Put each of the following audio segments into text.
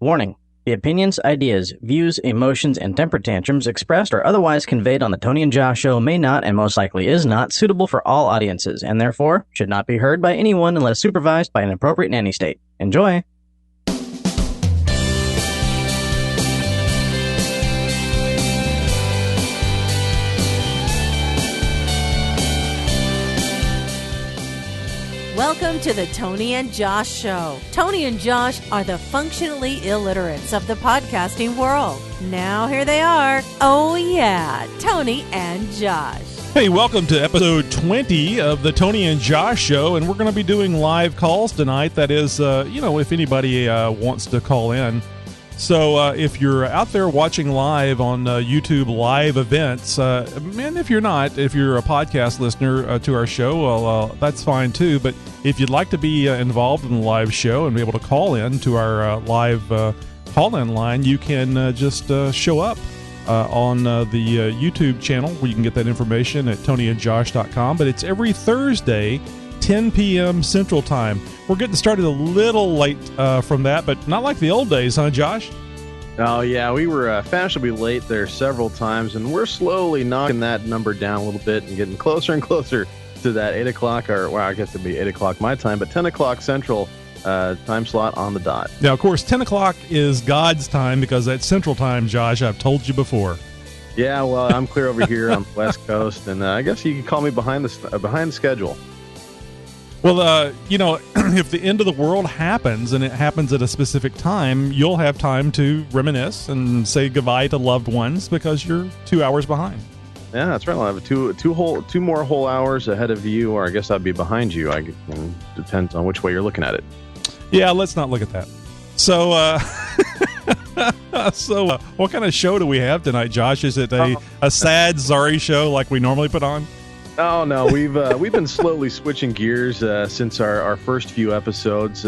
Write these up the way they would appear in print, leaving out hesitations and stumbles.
Warning. The opinions, ideas, views, emotions, and temper tantrums expressed or otherwise conveyed on the Tony and Josh show may not, and most likely is not, suitable for all audiences, and therefore should not be heard by anyone unless supervised by an appropriate nanny state. Enjoy! Welcome to the Tony and Josh Show. Tony and Josh are the functionally illiterates of the podcasting world. Now here they are. Oh yeah, Tony and Josh. Hey, welcome to episode 20 of the Tony and Josh Show, and we're going to be doing live calls tonight. That is, if anybody wants to call in. So if you're out there watching live on YouTube live events, and if you're not, if you're a podcast listener to our show, well, that's fine too. But if you'd like to be involved in the live show and be able to call in to our live call-in line, you can just show up on the YouTube channel where you can get that information at tonyandjosh.com. But it's every Thursday, 10 p.m. Central Time. We're getting started a little late from that, but not like the old days, huh, Josh? Oh, yeah, we were fashionably late there several times, and we're slowly knocking that number down a little bit and getting closer and closer to that 8 o'clock, or, well, I guess it'd be 8 o'clock my time, but 10 o'clock Central time slot on the dot. Now, of course, 10 o'clock is God's time because that's Central Time, Josh. I've told you before. Yeah, well, I'm clear over here on the West Coast, and I guess you can call me behind the schedule. Well, if the end of the world happens and it happens at a specific time, you'll have time to reminisce and say goodbye to loved ones because you're 2 hours behind. Yeah, that's right. I'll have two more whole hours ahead of you, or I guess I'd be behind you. Depends on which way you're looking at it. Yeah, let's not look at that. So, what kind of show do we have tonight, Josh? Is it a sad, sorry show like we normally put on? Oh no, we've been slowly switching gears since our first few episodes.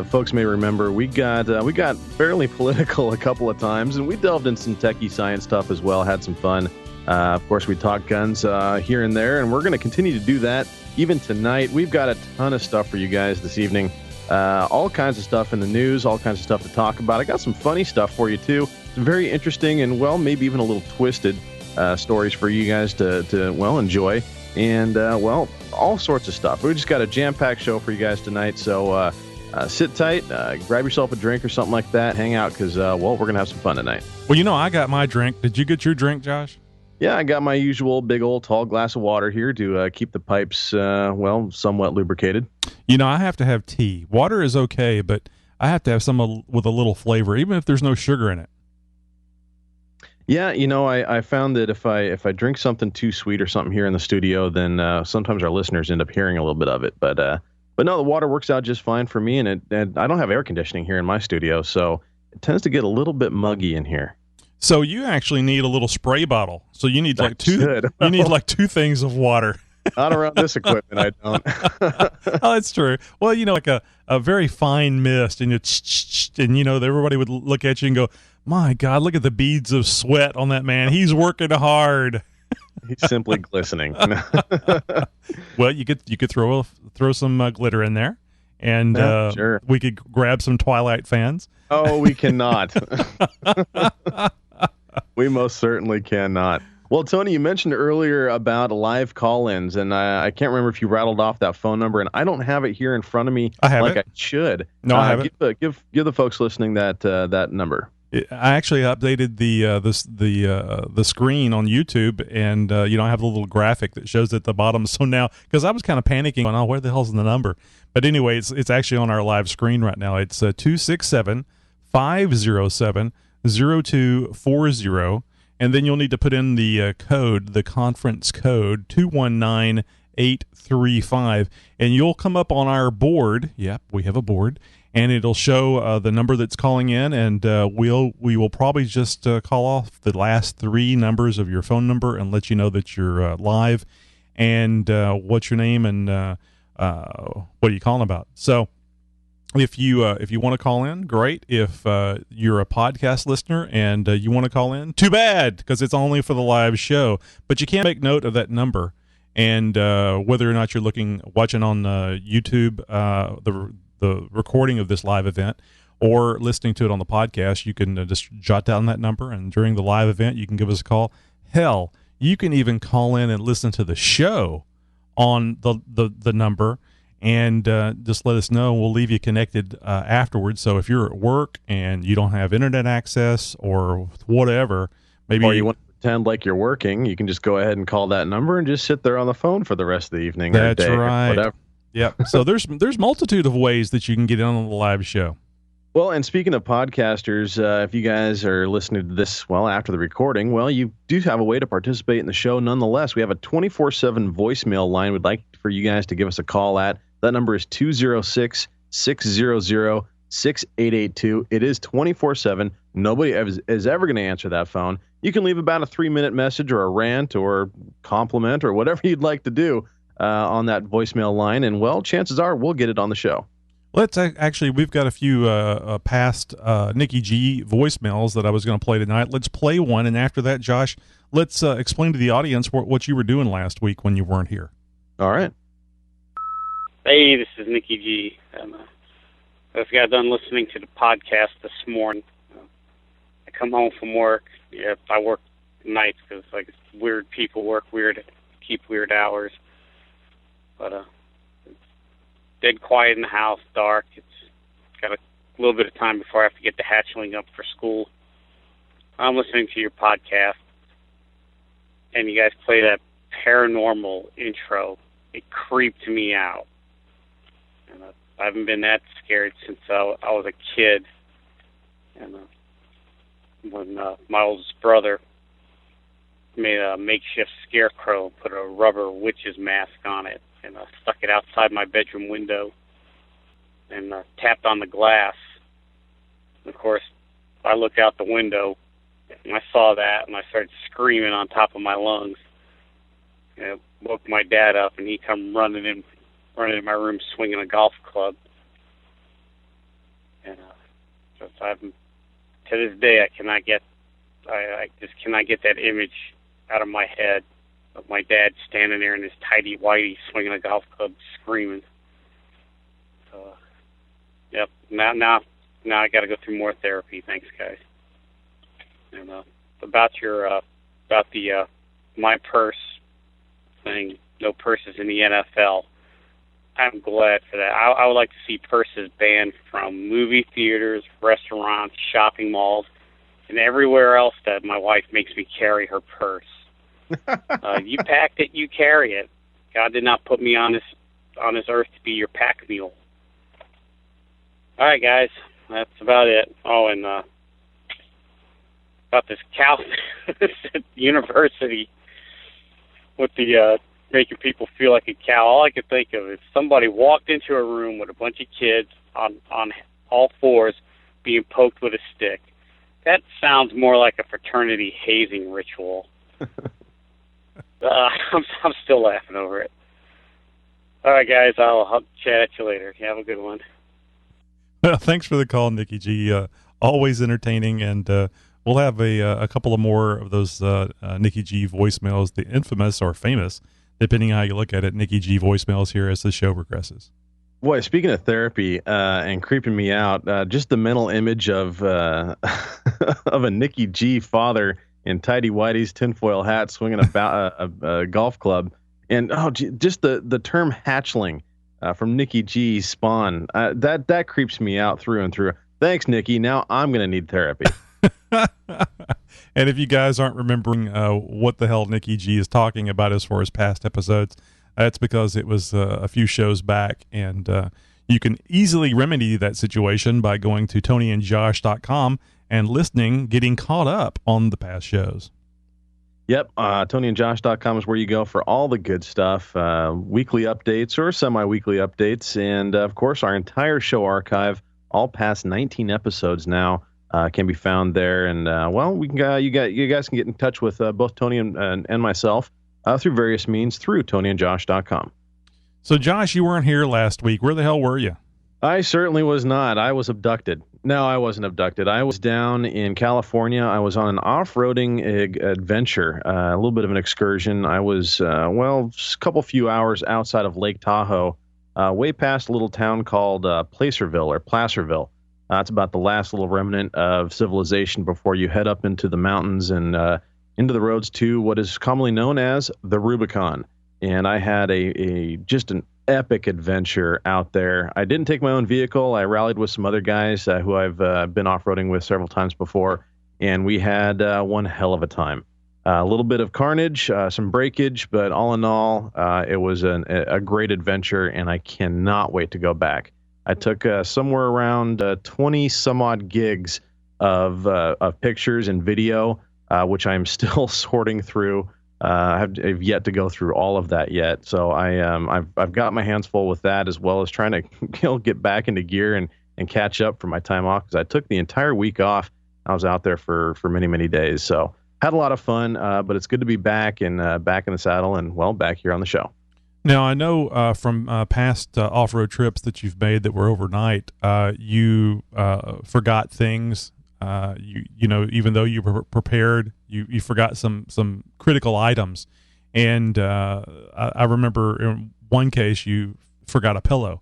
Folks may remember we got fairly political a couple of times, and we delved in some techie science stuff as well. Had some fun. Of course, we talked guns here and there, and we're going to continue to do that even tonight. We've got a ton of stuff for you guys this evening. All kinds of stuff in the news, all kinds of stuff to talk about. I got some funny stuff for you too. Some very interesting and maybe even a little twisted stories for you guys to enjoy. And, all sorts of stuff. We just got a jam-packed show for you guys tonight, so sit tight, grab yourself a drink or something like that, hang out, because, we're going to have some fun tonight. Well, I got my drink. Did you get your drink, Josh? Yeah, I got my usual big old tall glass of water here to keep the pipes, somewhat lubricated. I have to have tea. Water is okay, but I have to have some with a little flavor, even if there's no sugar in it. Yeah, I found that if I drink something too sweet or something here in the studio, then sometimes our listeners end up hearing a little bit of it. But no, the water works out just fine for me, and I don't have air conditioning here in my studio, so it tends to get a little bit muggy in here. So you actually need a little spray bottle. So you need like two. You need like two things of water. Not around this equipment, I don't. Oh, that's true. Well, like a very fine mist, and everybody would look at you and go, "My God, look at the beads of sweat on that man. He's working hard." He's simply glistening. Well, you could throw some glitter in there, and sure. We could grab some Twilight fans. Oh, we cannot. We most certainly cannot. Well, Tony, you mentioned earlier about live call-ins, and I can't remember if you rattled off that phone number, and I don't have it here in front of me I should. No, I have it. Give the folks listening that number. I actually updated the screen on YouTube, and I have a little graphic that shows at the bottom. So now, because I was kind of panicking, going, "Oh, where the hell's the number?" But anyway, it's actually on our live screen right now. It's 267-507-0240. And then you'll need to put in the conference code, 219835, and you'll come up on our board. Yep, we have a board, and it'll show the number that's calling in, and we will probably just call off the last three numbers of your phone number and let you know that you're live, and what's your name and what are you calling about. So if you want to call in, great. If you're a podcast listener and you want to call in, too bad, because it's only for the live show. But you can make note of that number, and whether or not you're watching on YouTube, the recording of this live event, or listening to it on the podcast, you can just jot down that number, and during the live event, you can give us a call. Hell, you can even call in and listen to the show on the number, and just let us know. We'll leave you connected afterwards. So if you're at work and you don't have internet access or whatever, maybe or you want to pretend like you're working, you can just go ahead and call that number and just sit there on the phone for the rest of the evening or day right. or whatever. Yep. So there's multitude of ways that you can get in on the live show. Well, and speaking of podcasters, if you guys are listening to this, after the recording, you do have a way to participate in the show nonetheless. We have a 24/7 voicemail line we'd like for you guys to give us a call at. That number is 206-600-6882. It is 24/7. Nobody is ever going to answer that phone. You can leave about a 3-minute message or a rant or compliment or whatever you'd like to do on that voicemail line, and, chances are we'll get it on the show. Let's we've got a few past Nikki G voicemails that I was going to play tonight. Let's play one, and after that, Josh, let's explain to the audience what you were doing last week when you weren't here. All right. Hey, this is Nikki G. I just got done listening to the podcast this morning. I come home from work. Yeah, I work nights because weird people work weird, keep weird hours. But it's dead quiet in the house, dark. It's got a little bit of time before I have to get the hatchling up for school. I'm listening to your podcast, and you guys play that paranormal intro. It creeped me out. And I haven't been that scared since I was a kid. And when my oldest brother made a makeshift scarecrow and put a rubber witch's mask on it, and stuck it outside my bedroom window and tapped on the glass. And of course, I looked out the window and I saw that, and I started screaming on top of my lungs. And it woke my dad up, and he come running in my room swinging a golf club. And so to this day, I just cannot get that image out of my head of my dad standing there in his tighty whitey swinging a golf club screaming. So, yep. Now I got to go through more therapy. Thanks, guys. And about the my purse thing, no purses in the NFL. I'm glad for that. I would like to see purses banned from movie theaters, restaurants, shopping malls, and everywhere else that my wife makes me carry her purse. You packed it, you carry it. God did not put me on this earth to be your pack mule. All right, guys, that's about it. Oh, and about this cow at university with the making people feel like a cow. All I could think of is somebody walked into a room with a bunch of kids on all fours being poked with a stick. That sounds more like a fraternity hazing ritual. I'm still laughing over it. All right, guys, I'll chat at you later. You have a good one. Well, thanks for the call, Nikki G. Always entertaining, and we'll have a couple of more of those Nikki G voicemails, the infamous or famous, depending on how you look at it, Nikki G voicemails here as the show progresses. Boy, speaking of therapy and creeping me out, just the mental image of of a Nikki G father in tidy whities, tinfoil hat, swinging a golf club, and just the term hatchling from Nikki G's Spawn, that creeps me out through and through. Thanks, Nikki. Now I'm going to need therapy. And if you guys aren't remembering what the hell Nikki G is talking about as far as past episodes, that's because it was a few shows back, and you can easily remedy that situation by going to TonyandJosh.com and listening, getting caught up on the past shows. Yep, TonyandJosh.com is where you go for all the good stuff, weekly updates or semi-weekly updates, and of course our entire show archive, all past 19 episodes now, can be found there. And we can you guys can get in touch with both Tony and myself through various means through TonyandJosh.com. So, Josh, you weren't here last week. Where the hell were you? I certainly was not. I was abducted. No, I wasn't abducted. I was down in California. I was on an off-roading adventure, a little bit of an excursion. I was, just a few hours outside of Lake Tahoe, way past a little town called Placerville. It's about the last little remnant of civilization before you head up into the mountains and into the roads to what is commonly known as the Rubicon. And I had just an epic adventure out there. I didn't take my own vehicle. I rallied with some other guys who I've been off-roading with several times before, and we had one hell of a time. A little bit of carnage, some breakage, but all in all, it was a great adventure, and I cannot wait to go back. I took somewhere around 20 some odd gigs of pictures and video, which I'm still sorting through. I've yet to go through all of that yet, so I've got my hands full with that, as well as trying to get back into gear and catch up for my time off, because I took the entire week off. I was out there for many days, so had a lot of fun. But it's good to be back and back in the saddle and back here on the show. Now, I know from past off-road trips that you've made that were overnight, you forgot things. Even though you were prepared, you forgot some critical items. And I remember in one case you forgot a pillow.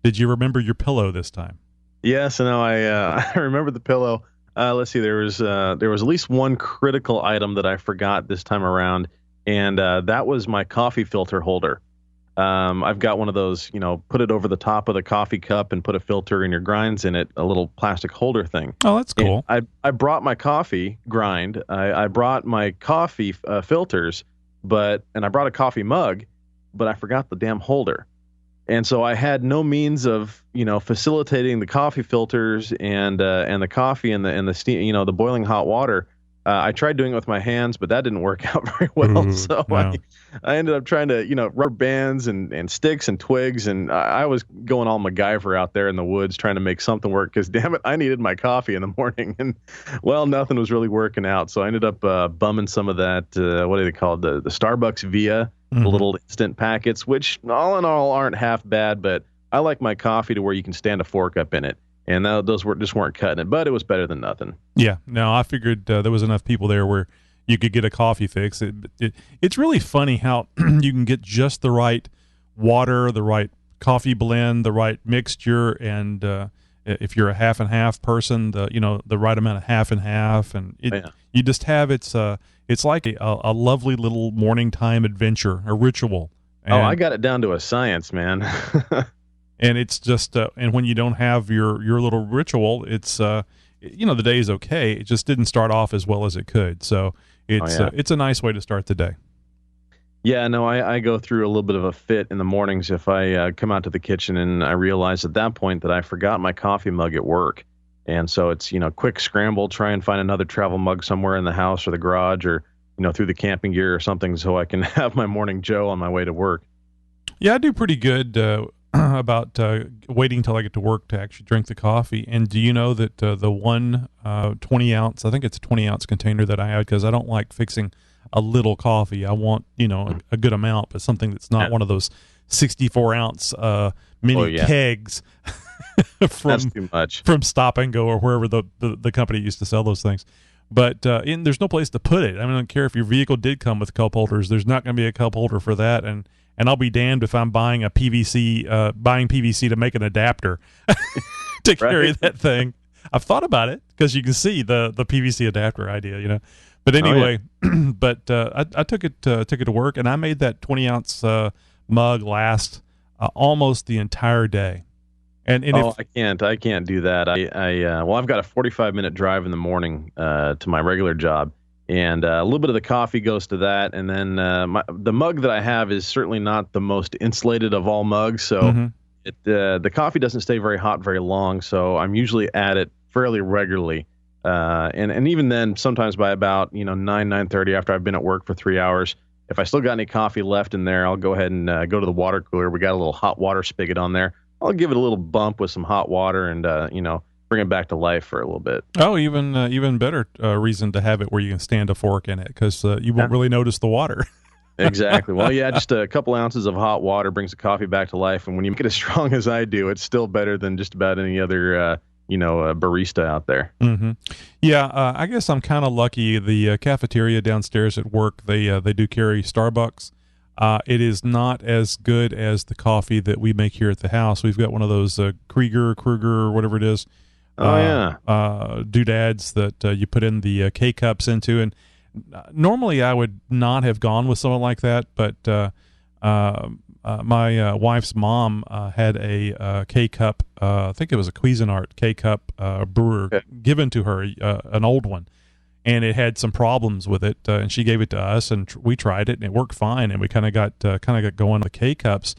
Did you remember your pillow this time? Yes, no, I remember the pillow. Let's see, there was at least one critical item that I forgot this time around, and that was my coffee filter holder. I've got one of those, put it over the top of the coffee cup and put a filter in your grinds in it, a little plastic holder thing. Oh, that's cool. And I brought my coffee grind. I brought my coffee filters, and I brought a coffee mug, but I forgot the damn holder. And so I had no means of, facilitating the coffee filters and the coffee and the steam, the boiling hot water. I tried doing it with my hands, but that didn't work out very well. So no. I ended up trying to, rubber bands and sticks and twigs. And I was going all MacGyver out there in the woods trying to make something work, because damn it, I needed my coffee in the morning. And nothing was really working out. So I ended up bumming some of that, what do they call it? The Starbucks Via, the little instant packets, which all in all aren't half bad, but I like my coffee to where you can stand a fork up in it. And those just weren't cutting it, but it was better than nothing. Yeah. No, I figured there was enough people there where you could get a coffee fix. It's really funny how you can get just the right water, the right coffee blend, the right mixture, and if you're a half and half person, the right amount of half and half, and you just have it's like a lovely little morning time adventure, a ritual. And, I got it down to a science, man. And it's just, and when you don't have your little ritual, it's, the day is okay. It just didn't start off as well as it could. So it's a nice way to start the day. Yeah, no, I go through a little bit of a fit in the mornings if I come out to the kitchen and I realize at that point that I forgot my coffee mug at work. And so it's, quick scramble, try and find another travel mug somewhere in the house or the garage or, through the camping gear or something, so I can have my morning Joe on my way to work. Yeah, I do pretty good about waiting till I get to work to actually drink the coffee. And do you know that the one 20 ounce, I think it's a 20 ounce container that I had, because I don't like fixing a little coffee. I want, a good amount, but something that's not one of those 64 ounce mini kegs that's too much. From Stop and Go or wherever the company used to sell those things. But there's no place to put it. I don't care if your vehicle did come with cup holders. There's not going to be a cup holder for that. And I'll be damned if I'm buying PVC to make an adapter to carry that thing. I've thought about it, because you can see the PVC adapter idea, But anyway, I took it to work, and I made that 20 ounce mug last almost the entire day. And I can't do that. I've got a 45-minute drive in the morning to my regular job. And a little bit of the coffee goes to that, and then the mug that I have is certainly not the most insulated of all mugs, so the coffee doesn't stay very hot very long. So I'm usually at it fairly regularly, and even then, sometimes by about 9:30 after I've been at work for 3 hours, if I still got any coffee left in there, I'll go ahead and go to the water cooler. We got a little hot water spigot on there. I'll give it a little bump with some hot water, and bring it back to life for a little bit. Oh, even better reason to have it where you can stand a fork in it, because you won't really notice the water. Exactly. Well, yeah, just a couple ounces of hot water brings the coffee back to life, and when you make it as strong as I do, it's still better than just about any other barista out there. Mm-hmm. Yeah, I guess I'm kind of lucky. The cafeteria downstairs at work, they do carry Starbucks. It is not as good as the coffee that we make here at the house. We've got one of those Kruger, whatever it is. doodads that you put in the K-cups into. And normally I would not have gone with something like that, but my wife's mom had a K-cup, I think it was a Cuisinart K-cup brewer given to her, an old one. And it had some problems with it, and she gave it to us, and we tried it, and it worked fine. And we kind of got going on the K-cups.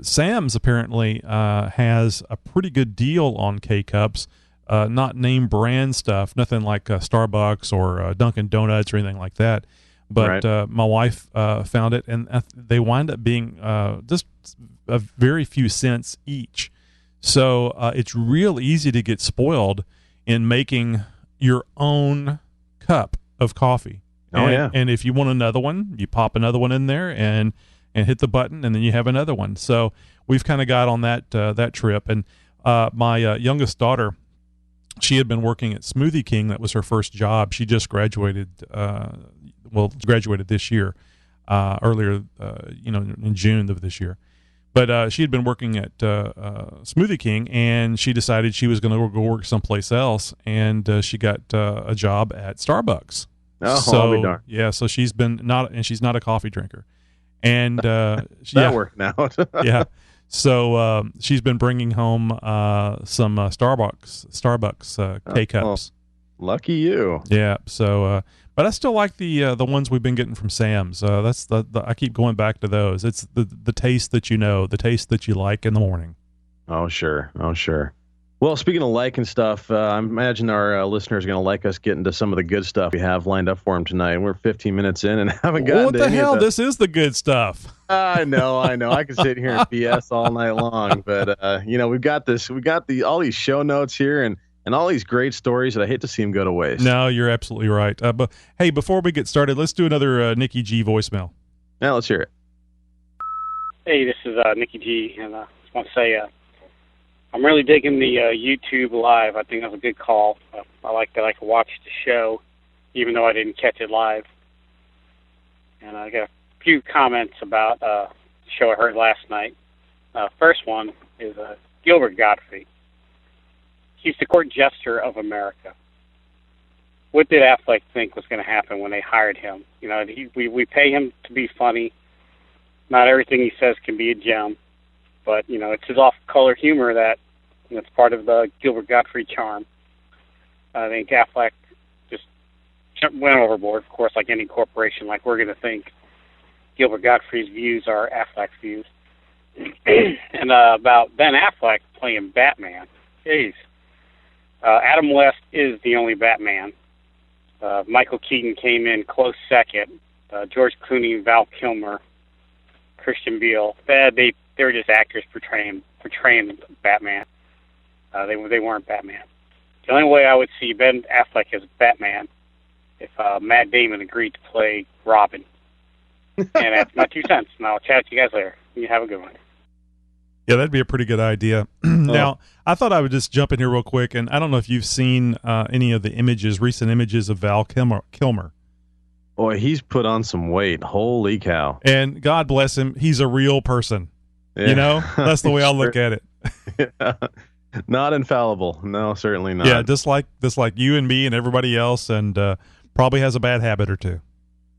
Sam's apparently has a pretty good deal on K-cups, not name brand stuff, nothing like Starbucks or Dunkin' Donuts or anything like that. But my wife found it, and they wind up being just a very few cents each. So it's real easy to get spoiled in making your own cup of coffee. And if you want another one, you pop another one in there and hit the button, and then you have another one. So we've kind of got on that trip. And my youngest daughter, she had been working at Smoothie King. That was her first job. She just graduated this year, earlier, in June of this year. But she had been working at Smoothie King, and she decided she was going to go work someplace else, and she got a job at Starbucks. Oh, I'll be darned. Yeah, so she's not a coffee drinker, and that worked out. Yeah, so she's been bringing home some Starbucks K-cups. Well, lucky you. Yeah, so. But I still like the ones we've been getting from Sam's. That's I keep going back to those. It's the taste that the taste that you like in the morning. Oh, sure. Well, speaking of liking stuff, I imagine our listeners are going to like us getting to some of the good stuff we have lined up for them tonight. We're 15 minutes in and haven't gotten to any hell? This is the good stuff. I know. I can sit here and BS all night long, but we've got this. We got all these show notes here and all these great stories that I hate to see them go to waste. No, you're absolutely right. But hey, before we get started, let's do another Nikki G voicemail. Yeah, let's hear it. Hey, this is Nikki G, and I just want to say I'm really digging the YouTube Live. I think that was a good call. I like that I can watch the show, even though I didn't catch it live. And I got a few comments about the show I heard last night. First one is Gilbert Gottfried. He's the court jester of America. What did Affleck think was going to happen when they hired him? We pay him to be funny. Not everything he says can be a gem, but it's his off-color humor that it's part of the Gilbert Gottfried charm. I think Affleck just went overboard, of course, like any corporation. Like we're going to think Gilbert Gottfried's views are Affleck's views. And about Ben Affleck playing Batman, jeez. Adam West is the only Batman. Michael Keaton came in close second. George Clooney, Val Kilmer, Christian Bale. They were just actors portraying Batman. They weren't Batman. The only way I would see Ben Affleck as Batman if Matt Damon agreed to play Robin. And that's my 2 cents. And I'll chat with you guys later. You have a good one. Yeah, that'd be a pretty good idea. Now, I thought I would just jump in here real quick, and I don't know if you've seen any of the recent images of Val Kilmer. Boy, he's put on some weight. Holy cow. And God bless him, he's a real person. Yeah. That's the way I'll look at it. Yeah. Not infallible. No, certainly not. Yeah, just like you and me and everybody else, and probably has a bad habit or two.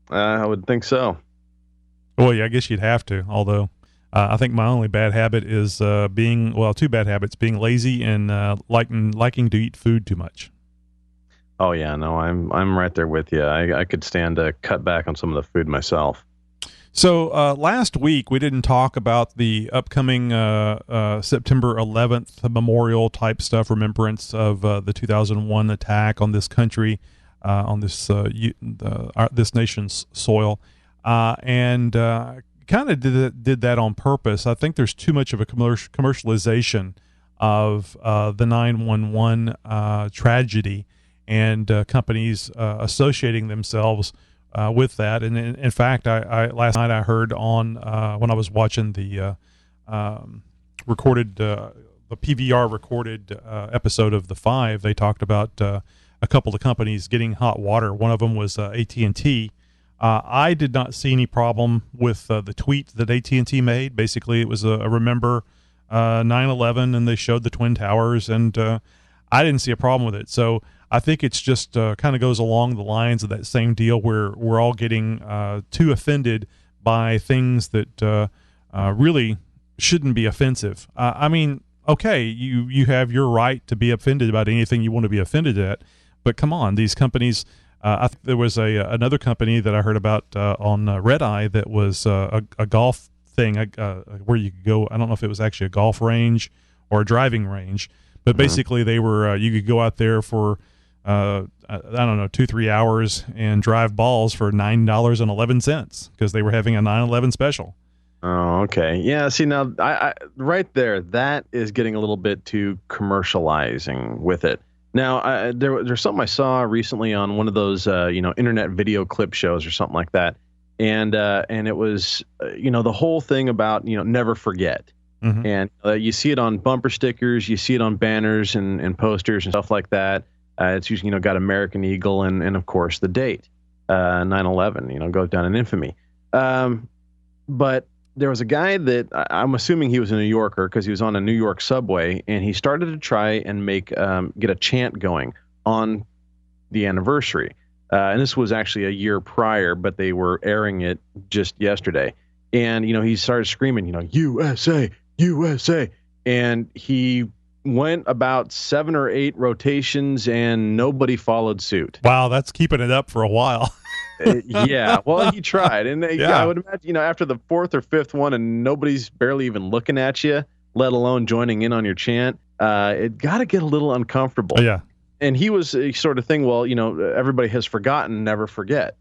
I would think so. Well, yeah, I guess you'd have to, although... I think my only bad habit is two bad habits: being lazy and liking to eat food too much. Oh yeah, no, I'm right there with you. I could stand to cut back on some of the food myself. So last week we didn't talk about the upcoming September 11th memorial type stuff, remembrance of the 2001 attack on this country, on this this nation's soil, and kind of did that on purpose. I think there's too much of a commercialization of the 9/11 tragedy, and companies associating themselves with that. And in fact, I last night I heard on when I was watching the PVR recorded episode of The Five, they talked about a couple of companies getting hot water. One of them was AT&T. I did not see any problem with the tweet that AT&T made. Basically, it was a remember 9/11, and they showed the Twin Towers. And I didn't see a problem with it. So I think it's just kind of goes along the lines of that same deal where we're all getting too offended by things that really shouldn't be offensive. I mean, okay, you have your right to be offended about anything you want to be offended at, but come on, these companies. I think there was another company that I heard about on Red Eye that was a golf thing where you could go. I don't know if it was actually a golf range or a driving range, but basically they were you could go out there for I don't know 2-3 hours and drive balls for $9.11 because they were having a 9/11 special. Oh, okay. Yeah, see, now, I right there, that is getting a little bit too commercializing with it. Now, there's something I saw recently on one of those, internet video clip shows or something like that, and it was, the whole thing about, never forget. Mm-hmm. And you see it on bumper stickers, you see it on banners and posters and stuff like that. It's usually, got American Eagle and of course, the date, 9/11, goes down in infamy. But there was a guy that I'm assuming he was a New Yorker because he was on a New York subway, and he started to try and get a chant going on the anniversary. And this was actually a year prior, but they were airing it just yesterday. And, he started screaming, USA, USA. And he went about 7 or 8 rotations and nobody followed suit. Wow, that's keeping it up for a while. Yeah, well, he tried, and I would imagine, after the 4th or 5th one, and nobody's barely even looking at you, let alone joining in on your chant, it got to get a little uncomfortable. Yeah, and he was a sort of thing. Well, everybody has forgotten, never forget,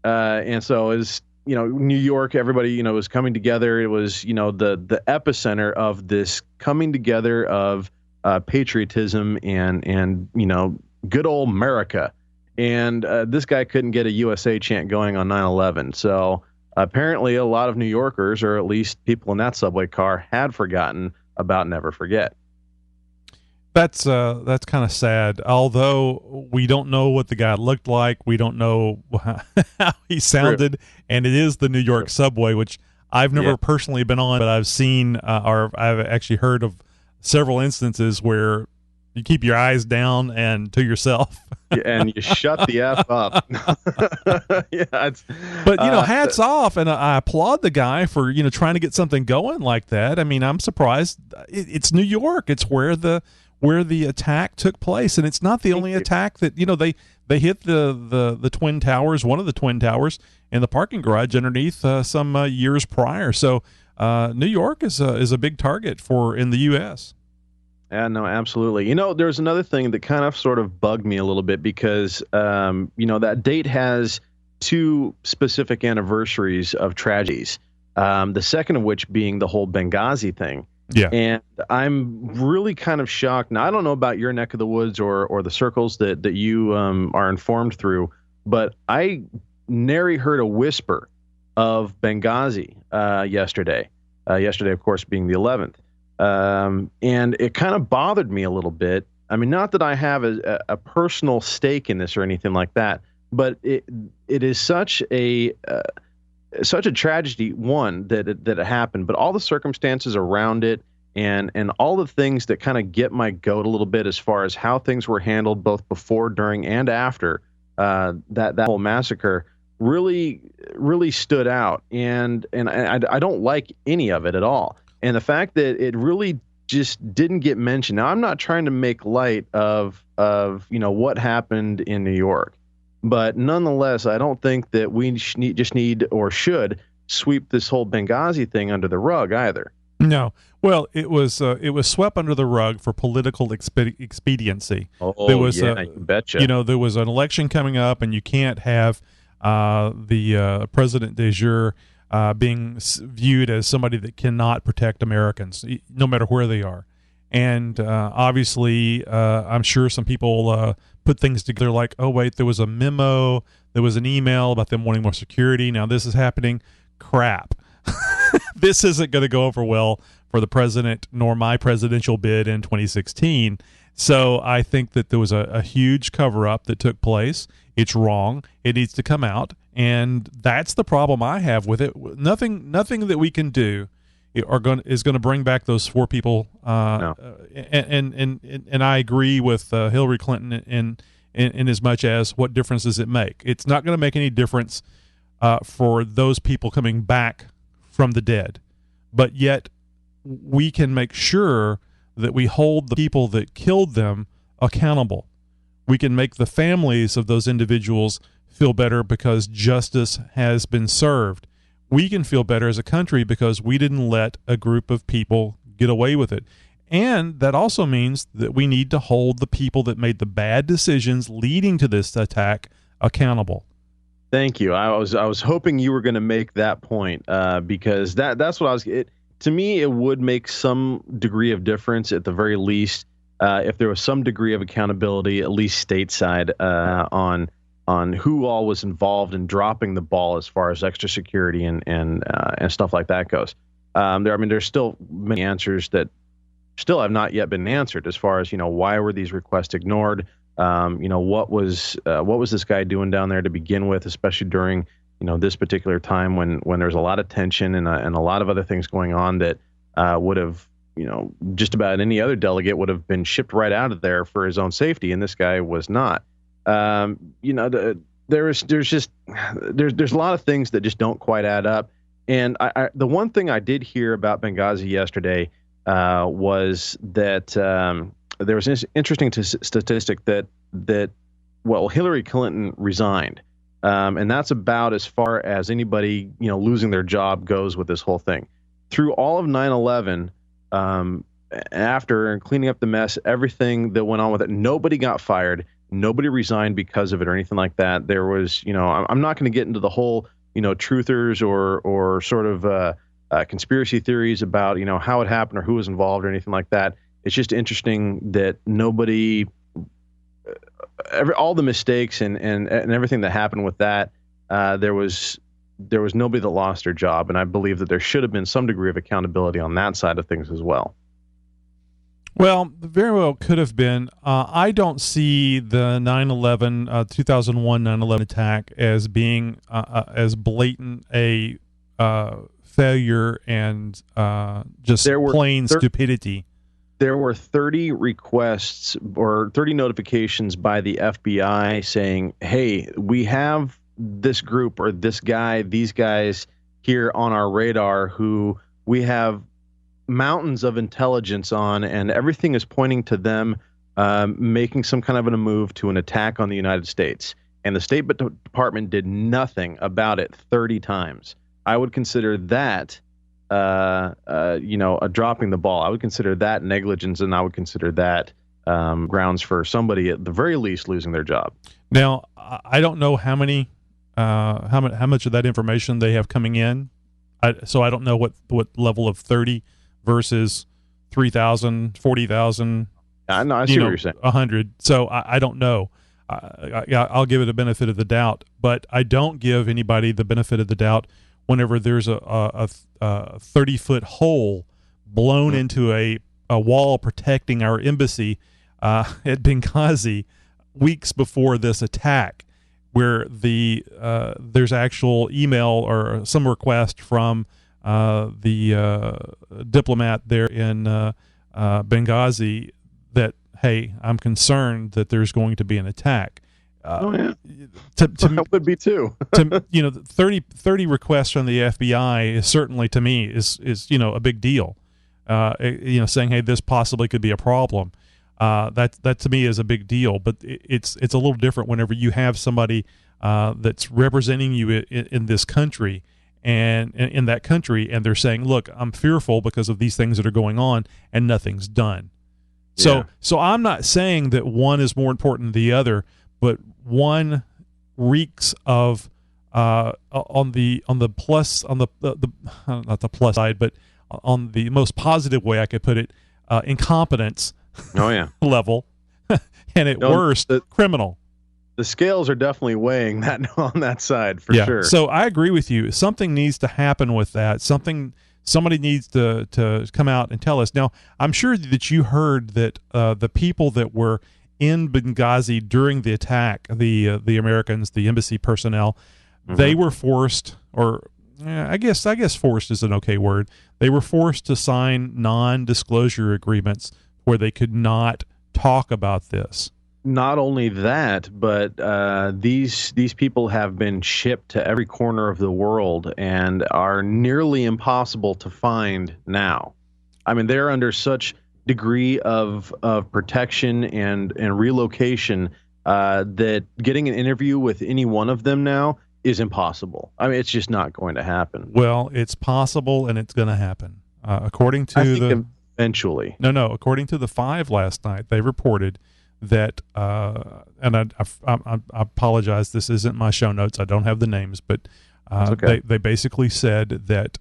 and so as New York, everybody was coming together. It was the epicenter of this coming together of patriotism and good old America. And this guy couldn't get a USA chant going on 9/11. So apparently a lot of New Yorkers, or at least people in that subway car, had forgotten about Never Forget. That's kind of sad. Although we don't know what the guy looked like, we don't know how he sounded, and it is the New York subway, which I've never personally been on, but I've seen or I've actually heard of several instances where you keep your eyes down and to yourself. And you shut the F up. But hats off, and I applaud the guy for trying to get something going like that. I mean, I'm surprised. It's New York. It's where the attack took place, and it's not the only attack that they hit the Twin Towers, one of the Twin Towers, in the parking garage underneath some years prior. So New York is a big target in the U.S. Yeah, no, absolutely. There's another thing that kind of sort of bugged me a little bit because, that date has 2 specific anniversaries of tragedies. The second of which being the whole Benghazi thing. Yeah. And I'm really kind of shocked. Now, I don't know about your neck of the woods or the circles that you are informed through, but I nary heard a whisper of Benghazi yesterday. Yesterday, of course, being the 11th. And it kind of bothered me a little bit. I mean, not that I have a personal stake in this or anything like that, but it is such a tragedy, one, that it happened, but all the circumstances around it and all the things that kind of get my goat a little bit as far as how things were handled both before, during, and after that whole massacre really, really stood out. And I don't like any of it at all. And the fact that it really just didn't get mentioned. Now, I'm not trying to make light of what happened in New York, but nonetheless, I don't think that we need or should sweep this whole Benghazi thing under the rug either. No, well, it was swept under the rug for political expediency. Oh, there was you betcha. There was an election coming up, and you can't have the president de jure being viewed as somebody that cannot protect Americans, no matter where they are. And obviously, I'm sure some people put things together like, oh, wait, there was a memo, there was an email about them wanting more security. Now this is happening. Crap. This isn't going to go over well for the president nor my presidential bid in 2016. So I think that there was a huge cover-up that took place. It's wrong. It needs to come out. And that's the problem I have with it. Nothing that we can do is going to bring back those 4 people. No. And I agree with Hillary Clinton in as much as what difference does it make? It's not going to make any difference for those people coming back from the dead, but yet we can make sure that we hold the people that killed them accountable. We can make the families of those individuals feel better because justice has been served. We can feel better as a country because we didn't let a group of people get away with it. And that also means that we need to hold the people that made the bad decisions leading to this attack accountable. Thank you. I was hoping you were going to make that point because that's what I was. To me, it would make some degree of difference at the very least if there was some degree of accountability, at least stateside, on who all was involved in dropping the ball as far as extra security and stuff like that goes. There's still many answers that still have not yet been answered as far as, why were these requests ignored? What was this guy doing down there to begin with, especially during, this particular time when there's a lot of tension and a lot of other things going on that would have, just about any other delegate would have been shipped right out of there for his own safety, and this guy was not. There's a lot of things that just don't quite add up. And the one thing I did hear about Benghazi yesterday was that there was an interesting statistic that Hillary Clinton resigned, and that's about as far as anybody losing their job goes with this whole thing. Through all of 9/11, after cleaning up the mess, everything that went on with it, nobody got fired. Nobody resigned because of it or anything like that. There was, I'm not going to get into the whole, truthers or sort of conspiracy theories about, how it happened or who was involved or anything like that. It's just interesting that nobody, all the mistakes and everything that happened with that, there was nobody that lost their job. And I believe that there should have been some degree of accountability on that side of things as well. Well, very well could have been. I don't see the 2001 9/11 attack as being as blatant a failure and just plain stupidity. There were 30 requests or 30 notifications by the FBI saying, hey, we have this group or this guy, these guys here on our radar who we have mountains of intelligence on, and everything is pointing to them making some kind of a move to an attack on the United States. And the State Department did nothing about it 30 times. I would consider that, a dropping the ball. I would consider that negligence, and I would consider that grounds for somebody at the very least losing their job. Now, I don't know how much of that information they have coming in, so I don't know what level of 30 versus 3,000, 40,000. I know. I see what you're saying. 100. So I don't know. I'll give it a benefit of the doubt, but I don't give anybody the benefit of the doubt whenever there's a 30-foot hole blown into a wall protecting our embassy at Benghazi weeks before this attack, where there's actual email or some request from the diplomat there in Benghazi that, hey, I'm concerned that there's going to be an attack. That would be too. 30 requests from the FBI is certainly, to me, is a big deal. Saying, hey, this possibly could be a problem. That to me is a big deal. But it's a little different whenever you have somebody that's representing you in this country and in that country, and they're saying, look, I'm fearful because of these things that are going on, and nothing's done. So I'm not saying that one is more important than the other, but one reeks of on the plus, on the not the plus side, but on the most positive way I could put it, incompetence. Oh yeah, level, and at worst, criminal. The scales are definitely weighing that on that side for sure. So I agree with you. Something needs to happen with that. Somebody needs to come out and tell us. Now, I'm sure that you heard that the people that were in Benghazi during the attack, the Americans, the embassy personnel, they were forced, or I guess forced is an okay word. They were forced to sign non-disclosure agreements where they could not talk about this. Not only that, but these people have been shipped to every corner of the world and are nearly impossible to find now. I mean, they're under such degree of protection and relocation that getting an interview with any one of them now is impossible. I mean, it's just not going to happen. Well, it's possible and it's going to happen. According to eventually. No, according to the Five last night, they reported that, and I apologize, this isn't my show notes. I don't have the names, but okay. they basically said that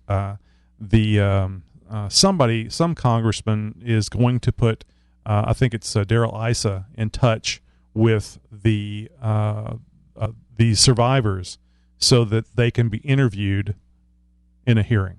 some congressman is going to put, I think it's Darrell Issa, in touch with the survivors so that they can be interviewed in a hearing.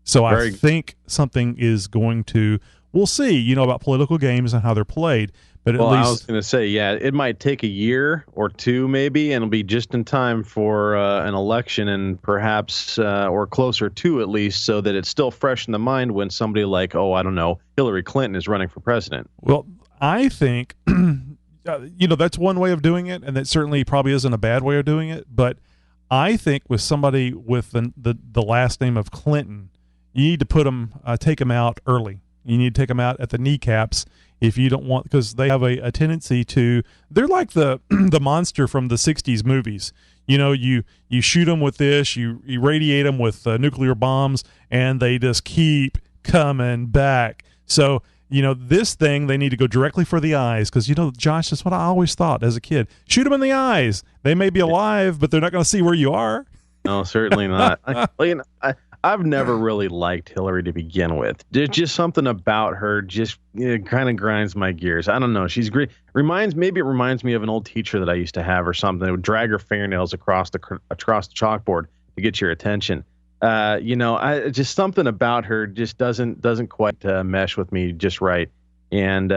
So I think something is going to. We'll see, about political games and how they're played. But at least I was going to say, it might take a year or two maybe, and it'll be just in time for an election and perhaps, or closer to at least, so that it's still fresh in the mind when somebody like, Hillary Clinton is running for president. Well, I think, that's one way of doing it, and that certainly probably isn't a bad way of doing it. But I think with somebody with the last name of Clinton, you need to take them out early. You need to take them out at the kneecaps if you don't want, because they have a tendency to. They're like the monster from the '60s movies. You shoot them with this, you irradiate them with nuclear bombs, and they just keep coming back. So this thing, they need to go directly for the eyes, because Josh, that's what I always thought as a kid. Shoot them in the eyes. They may be alive, but they're not going to see where you are. No, certainly not. I've never really liked Hillary to begin with. There's just something about her just kind of grinds my gears. I don't know. She's great. Maybe it reminds me of an old teacher that I used to have or something. That would drag her fingernails across the chalkboard to get your attention. Just something about her just doesn't quite mesh with me just right. And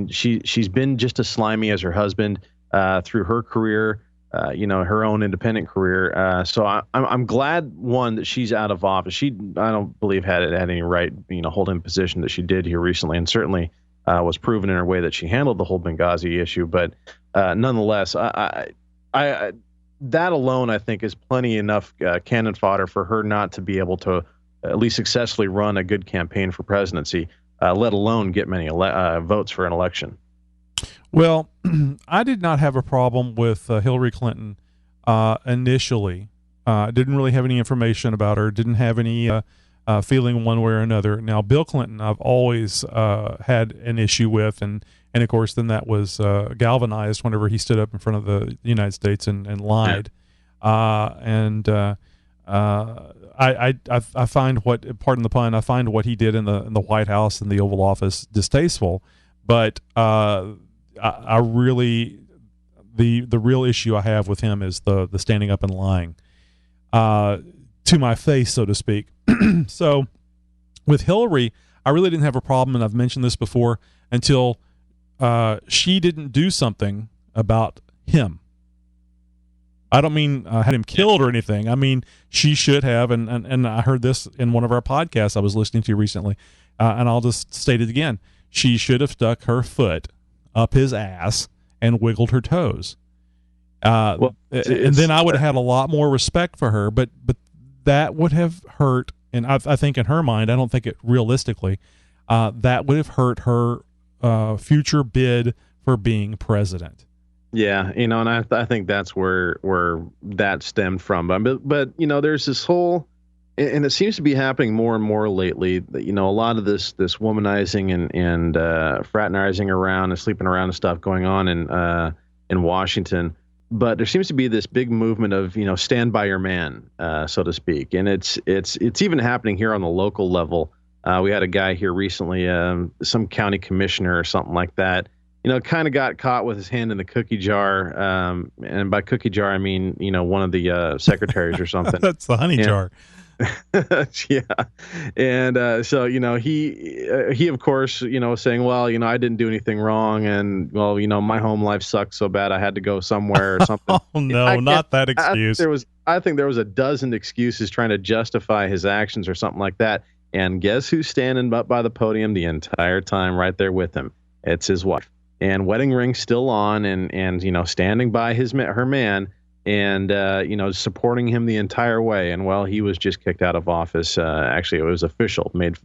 she's been just as slimy as her husband through her career. Her own independent career. So I'm glad, one, that she's out of office. I don't believe had any right, holding the position that she did here recently, and certainly was proven in her way that she handled the whole Benghazi issue. But nonetheless, I that alone, I think, is plenty enough cannon fodder for her not to be able to at least successfully run a good campaign for presidency, let alone get many votes for an election. Well, I did not have a problem with Hillary Clinton initially. Didn't really have any information about her. Didn't have any feeling one way or another. Now, Bill Clinton, I've always had an issue with, and of course, then that was galvanized whenever he stood up in front of the United States and lied. Yeah. I find pardon the pun, I find what he did in the White House and the Oval Office distasteful. But I really, the real issue I have with him is the standing up and lying to my face, so to speak. So with Hillary, I really didn't have a problem, and I've mentioned this before, until she didn't do something about him. I don't mean had him killed or anything. I mean, she should have, and I heard this in one of our podcasts I was listening to recently, and I'll just state it again. She should have stuck her foot up his ass and wiggled her toes. And then I would have had a lot more respect for her, but that would have hurt, and I think in her mind, I don't think it realistically, that would have hurt her future bid for being president. Yeah, and I think that's where that stemmed from. But there's this whole, and it seems to be happening more and more lately. A lot of this womanizing and fraternizing around and sleeping around and stuff going on in Washington. But there seems to be this big movement of stand by your man, so to speak, and it's even happening here on the local level. We had a guy here recently, some county commissioner or something like that. Kind of got caught with his hand in the cookie jar, and by cookie jar I mean one of the secretaries or something. That's the honey jar. Yeah, and so he of course saying, well, I didn't do anything wrong, and well, my home life sucked so bad I had to go somewhere or something. Oh no, not that I think excuse. I think there was a dozen excuses trying to justify his actions or something like that. And guess who's standing up by the podium the entire time, right there with him? It's his wife, and wedding ring still on, and standing by her man. And supporting him the entire way. And well, he was just kicked out of office. Actually, it was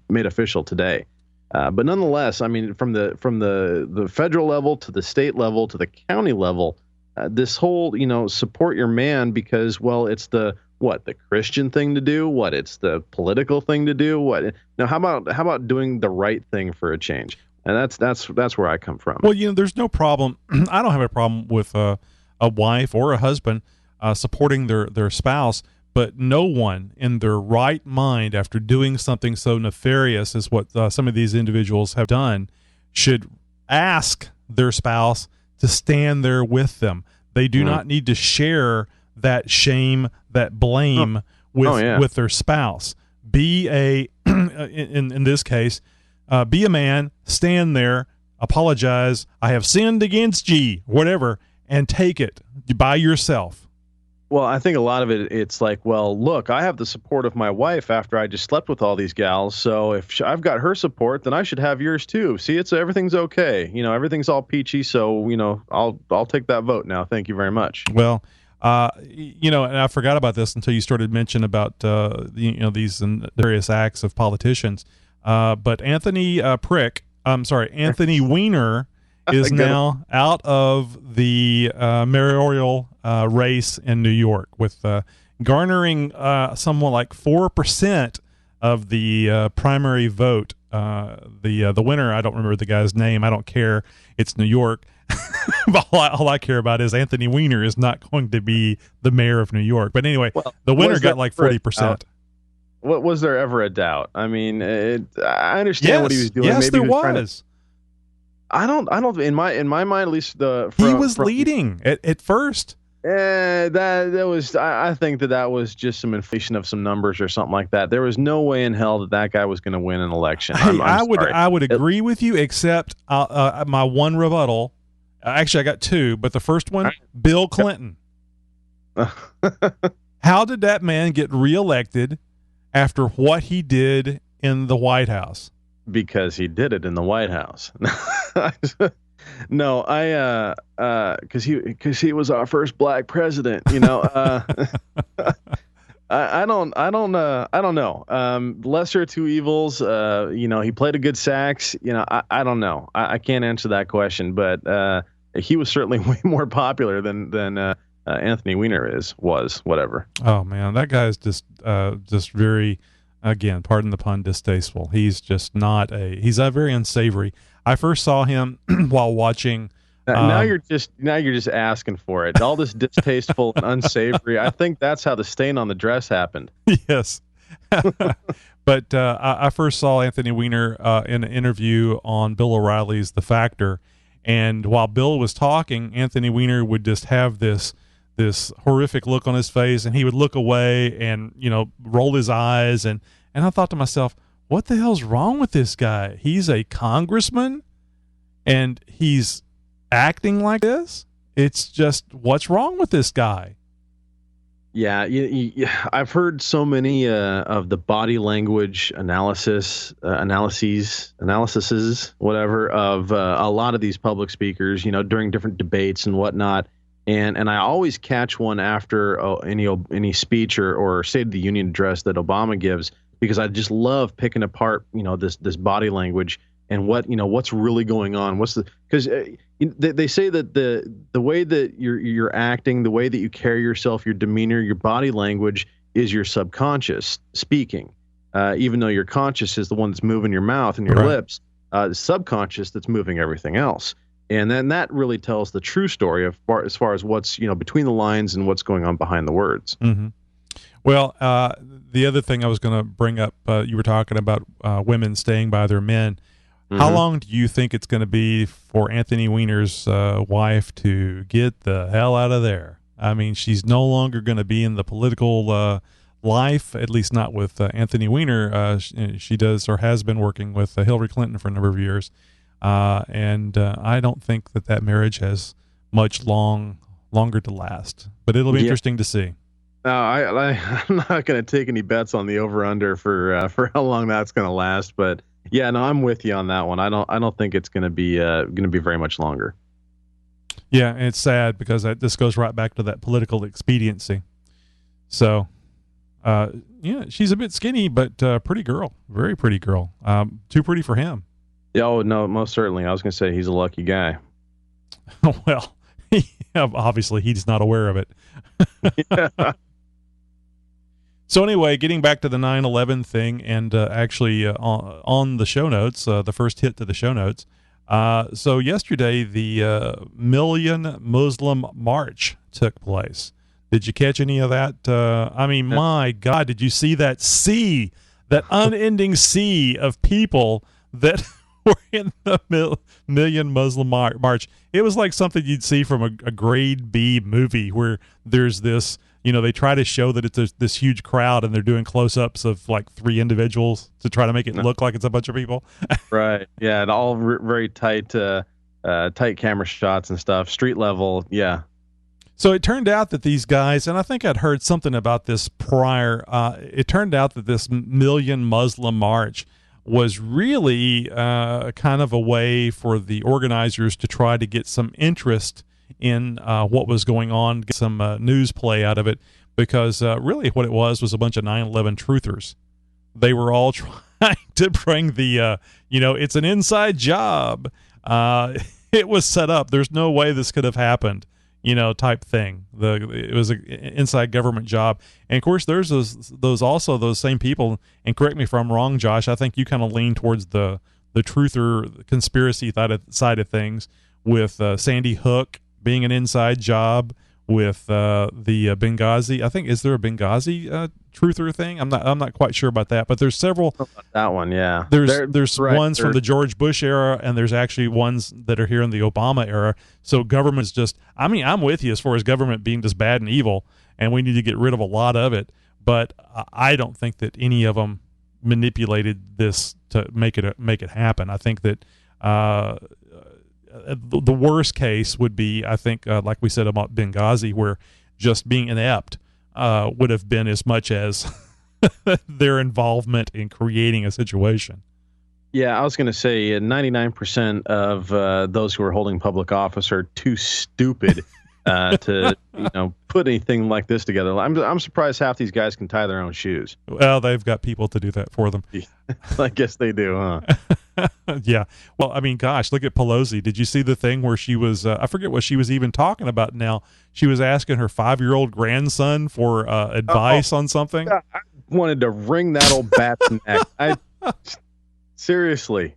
made official today. But nonetheless, I mean, from the federal level to the state level to the county level, this whole support your man because, well, it's the Christian thing to do. It's the political thing to do. Now, how about doing the right thing for a change? And that's where I come from. Well, there's no problem. I don't have a problem with a wife or a husband supporting their spouse, but no one in their right mind, after doing something so nefarious as what some of these individuals have done, should ask their spouse to stand there with them. They do not need to share that shame, that blame with their spouse. Be in this case, be a man, stand there, apologize. I have sinned against ye, whatever, and take it by yourself. Well, I think a lot of it's like, well, look, I have the support of my wife after I just slept with all these gals. So if I've got her support, then I should have yours too. See, everything's okay. Everything's all peachy. So, I'll take that vote now. Thank you very much. Well, and I forgot about this until you started mentioning about, these various acts of politicians. But Anthony Weiner is now out of the mayoral race in New York with garnering somewhat like 4% of the primary vote. The winner, I don't remember the guy's name. I don't care. It's New York. But all I care about is Anthony Weiner is not going to be the mayor of New York. But anyway, the winner got like 40%. What was there ever a doubt? I mean, I understand what he was doing. Yes, Maybe there was. I don't. In my mind, at least he was leading at first. That was. I think that was just some inflation of some numbers or something like that. There was no way in hell that guy was going to win an election. Hey, I would agree with you, except my one rebuttal. Actually, I got two, but the first one, Bill Clinton. How did that man get reelected after what he did in the White House? Because he did it in the White House. No, because he was our first black president. I don't know. Lesser of two evils. He played a good sax. I don't know. I can't answer that question, but he was certainly way more popular than Anthony Weiner was. Whatever. Oh man, that guy is just very. Again, pardon the pun, distasteful. He's just he's very unsavory. I first saw him while watching. Now you're just asking for it. All this distasteful and unsavory. I think that's how the stain on the dress happened. Yes. But I first saw Anthony Weiner in an interview on Bill O'Reilly's The Factor. And while Bill was talking, Anthony Weiner would just have this horrific look on his face, and he would look away and roll his eyes, and I thought to myself, what the hell's wrong with this guy? He's a congressman and he's acting like this. It's just, what's wrong with this guy? Yeah, I've heard so many of the body language analyses, whatever, of a lot of these public speakers, during different debates and whatnot. And I always catch one after any speech or State of the Union address that Obama gives, because I just love picking apart this body language and what's really going on. Because they say that the way that you're acting, the way that you carry yourself, your demeanor, your body language is your subconscious speaking, even though your conscious is the one that's moving your mouth and your lips. The subconscious that's moving everything else. And then that really tells the true story as far as what's between the lines and what's going on behind the words. Mm-hmm. Well, the other thing I was going to bring up, you were talking about women staying by their men. Mm-hmm. How long do you think it's going to be for Anthony Weiner's wife to get the hell out of there? I mean, she's no longer going to be in the political life, at least not with Anthony Weiner. She does or has been working with Hillary Clinton for a number of years. And I don't think that marriage has much longer to last, but it'll be interesting to see. No, I'm not going to take any bets on the over/under for how long that's going to last. But yeah, no, I'm with you on that one. I don't think it's going to be very much longer. Yeah, and it's sad because this goes right back to that political expediency. So, yeah, she's a bit skinny, but pretty girl, very pretty girl. Too pretty for him. Yeah, oh no, most certainly. I was going to say he's a lucky guy. Well, obviously he's not aware of it. Yeah. So anyway, getting back to the 9/11 thing, and actually on the show notes, the first hit to the show notes. So yesterday, the Million Muslim March took place. Did you catch any of that? I mean, my God, did you see that that unending sea of people that were in the Million Muslim March? It was like something you'd see from a grade B movie where there's this, they try to show that it's this huge crowd and they're doing close-ups of like 3 individuals to try to make it look like it's a bunch of people. Right. Yeah. And all very tight camera shots and stuff. Street level. Yeah. So it turned out that these guys, and I think I'd heard something about this prior, it turned out that this Million Muslim March was really kind of a way for the organizers to try to get some interest in what was going on, get some news play out of it, because really what it was a bunch of 9/11 truthers. They were all trying to bring the, it's an inside job. It was set up. There's no way this could have happened, type thing. It was an inside government job. And of course, there's those same people, and correct me if I'm wrong, Josh, I think you kind of lean towards the truther conspiracy side of things with Sandy Hook being an inside job, with the Benghazi. I think, is there a Benghazi truther thing? I'm not quite sure about that, but there's several. That one, yeah. There's ones from the George Bush era, and there's actually ones that are here in the Obama era. So government's just, I'm with you as far as government being just bad and evil, and we need to get rid of a lot of it. But I don't think that any of them manipulated this to make it happen. I think that the worst case would be, I think, like we said about Benghazi, where just being inept would have been as much as their involvement in creating a situation. Yeah, I was going to say 99% of those who are holding public office are too stupid to put anything like this together. I'm surprised half these guys can tie their own shoes. Well, they've got people to do that for them. I guess they do, huh? Yeah. Well, I mean, gosh, look at Pelosi. Did you see the thing where she was, I forget what she was even talking about now. She was asking her 5-year-old grandson for advice on something. I wanted to wring that old bat's neck. Seriously,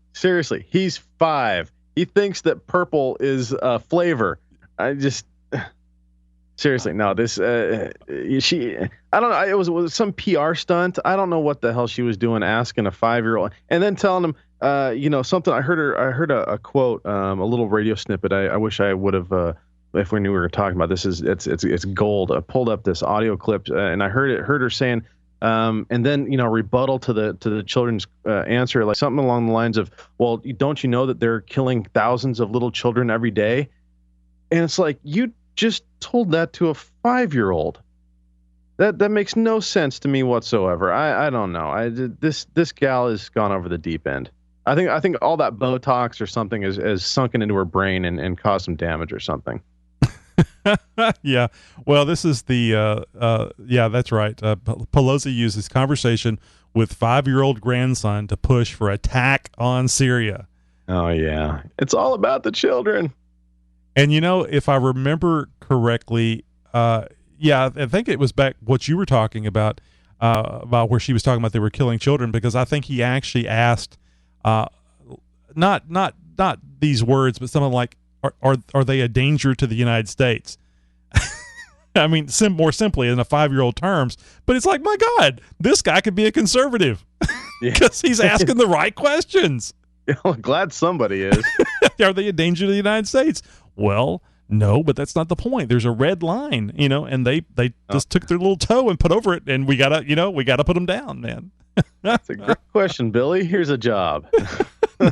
he's 5. He thinks that purple is a flavor. Seriously, no, this, I don't know. It was some PR stunt. I don't know what the hell she was doing, asking a 5-year-old and then telling him, something. I heard a quote, a little radio snippet. I wish I would have, if we knew we were talking about this. It's gold. I pulled up this audio clip and I heard her saying, and then, rebuttal to the children's answer, like something along the lines of, well, don't you know that they're killing thousands of little children every day? And it's like, you just told that to a 5-year-old. That makes no sense to me whatsoever. I don't know. This gal has gone over the deep end. I think all that Botox or something has sunken into her brain and caused some damage or something. Yeah. Well, this is the yeah, that's right. Pelosi used this conversation with 5-year-old grandson to push for attack on Syria. Oh yeah, it's all about the children. And if I remember correctly, yeah, I think it was back what you were talking about where she was talking about they were killing children, because I think he actually asked, not these words, but something like, are they a danger to the United States? I mean, more simply in a 5-year-old terms, but it's like, my God, this guy could be a conservative because he's asking the right questions. I'm glad somebody is. Are they a danger to the United States? Well, No, but that's not the point. There's a red line, and they just took their little toe and put over it, and we gotta put them down, man. That's a great question, Billy. Here's a job.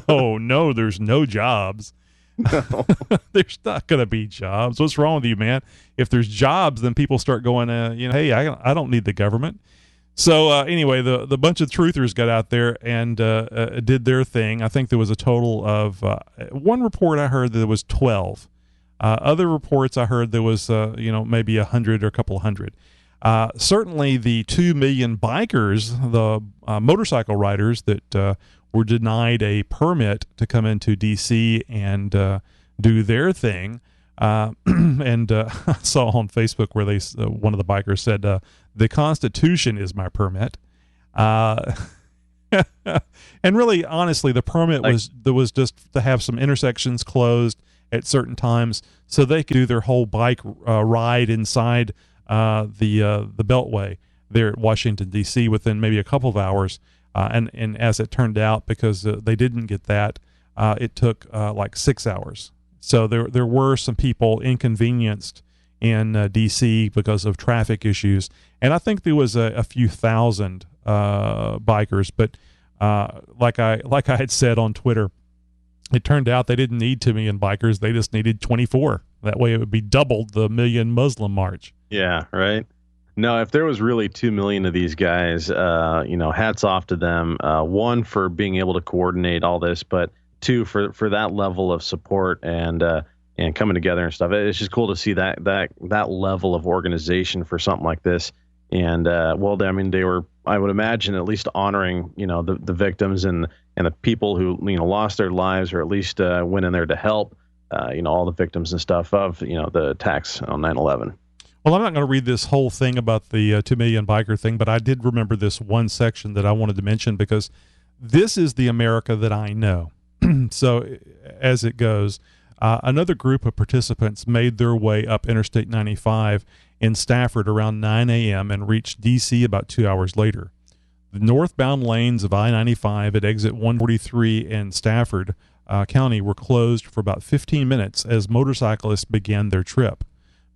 No, there's no jobs. No. There's not going to be jobs. What's wrong with you, man? If there's jobs, then people start going, hey, I don't need the government. So anyway, the bunch of truthers got out there and did their thing. I think there was a total of one report I heard that there was 12. Other reports I heard there was maybe 100 or a couple hundred. Certainly the 2 million bikers, the motorcycle riders that were denied a permit to come into D.C. and do their thing. And I saw on Facebook where one of the bikers said, the Constitution is my permit. And really, honestly, the permit was just to have some intersections closed at certain times so they could do their whole bike ride inside the Beltway there at Washington, D.C. within maybe a couple of hours. And as it turned out, because they didn't get that, it took like 6 hours. So there were some people inconvenienced in D.C. because of traffic issues, and I think there was a few thousand bikers. But like I had said on Twitter, it turned out they didn't need 2 million bikers; they just needed 24. That way, it would be double the million Muslim march. Yeah, right. No, if there was really 2 million of these guys, hats off to them. One, for being able to coordinate all this, but two, for that level of support and coming together and stuff. It's just cool to see that level of organization for something like this. And they were, I would imagine, at least honoring the victims and the people who lost their lives, or at least went in there to help all the victims and stuff of the attacks on 9/11. Well, I'm not going to read this whole thing about the 2 million biker thing, but I did remember this one section that I wanted to mention because this is the America that I know. So as it goes, another group of participants made their way up Interstate 95 in Stafford around 9 a.m. and reached D.C. about 2 hours later. The northbound lanes of I-95 at exit 143 in Stafford County were closed for about 15 minutes as motorcyclists began their trip.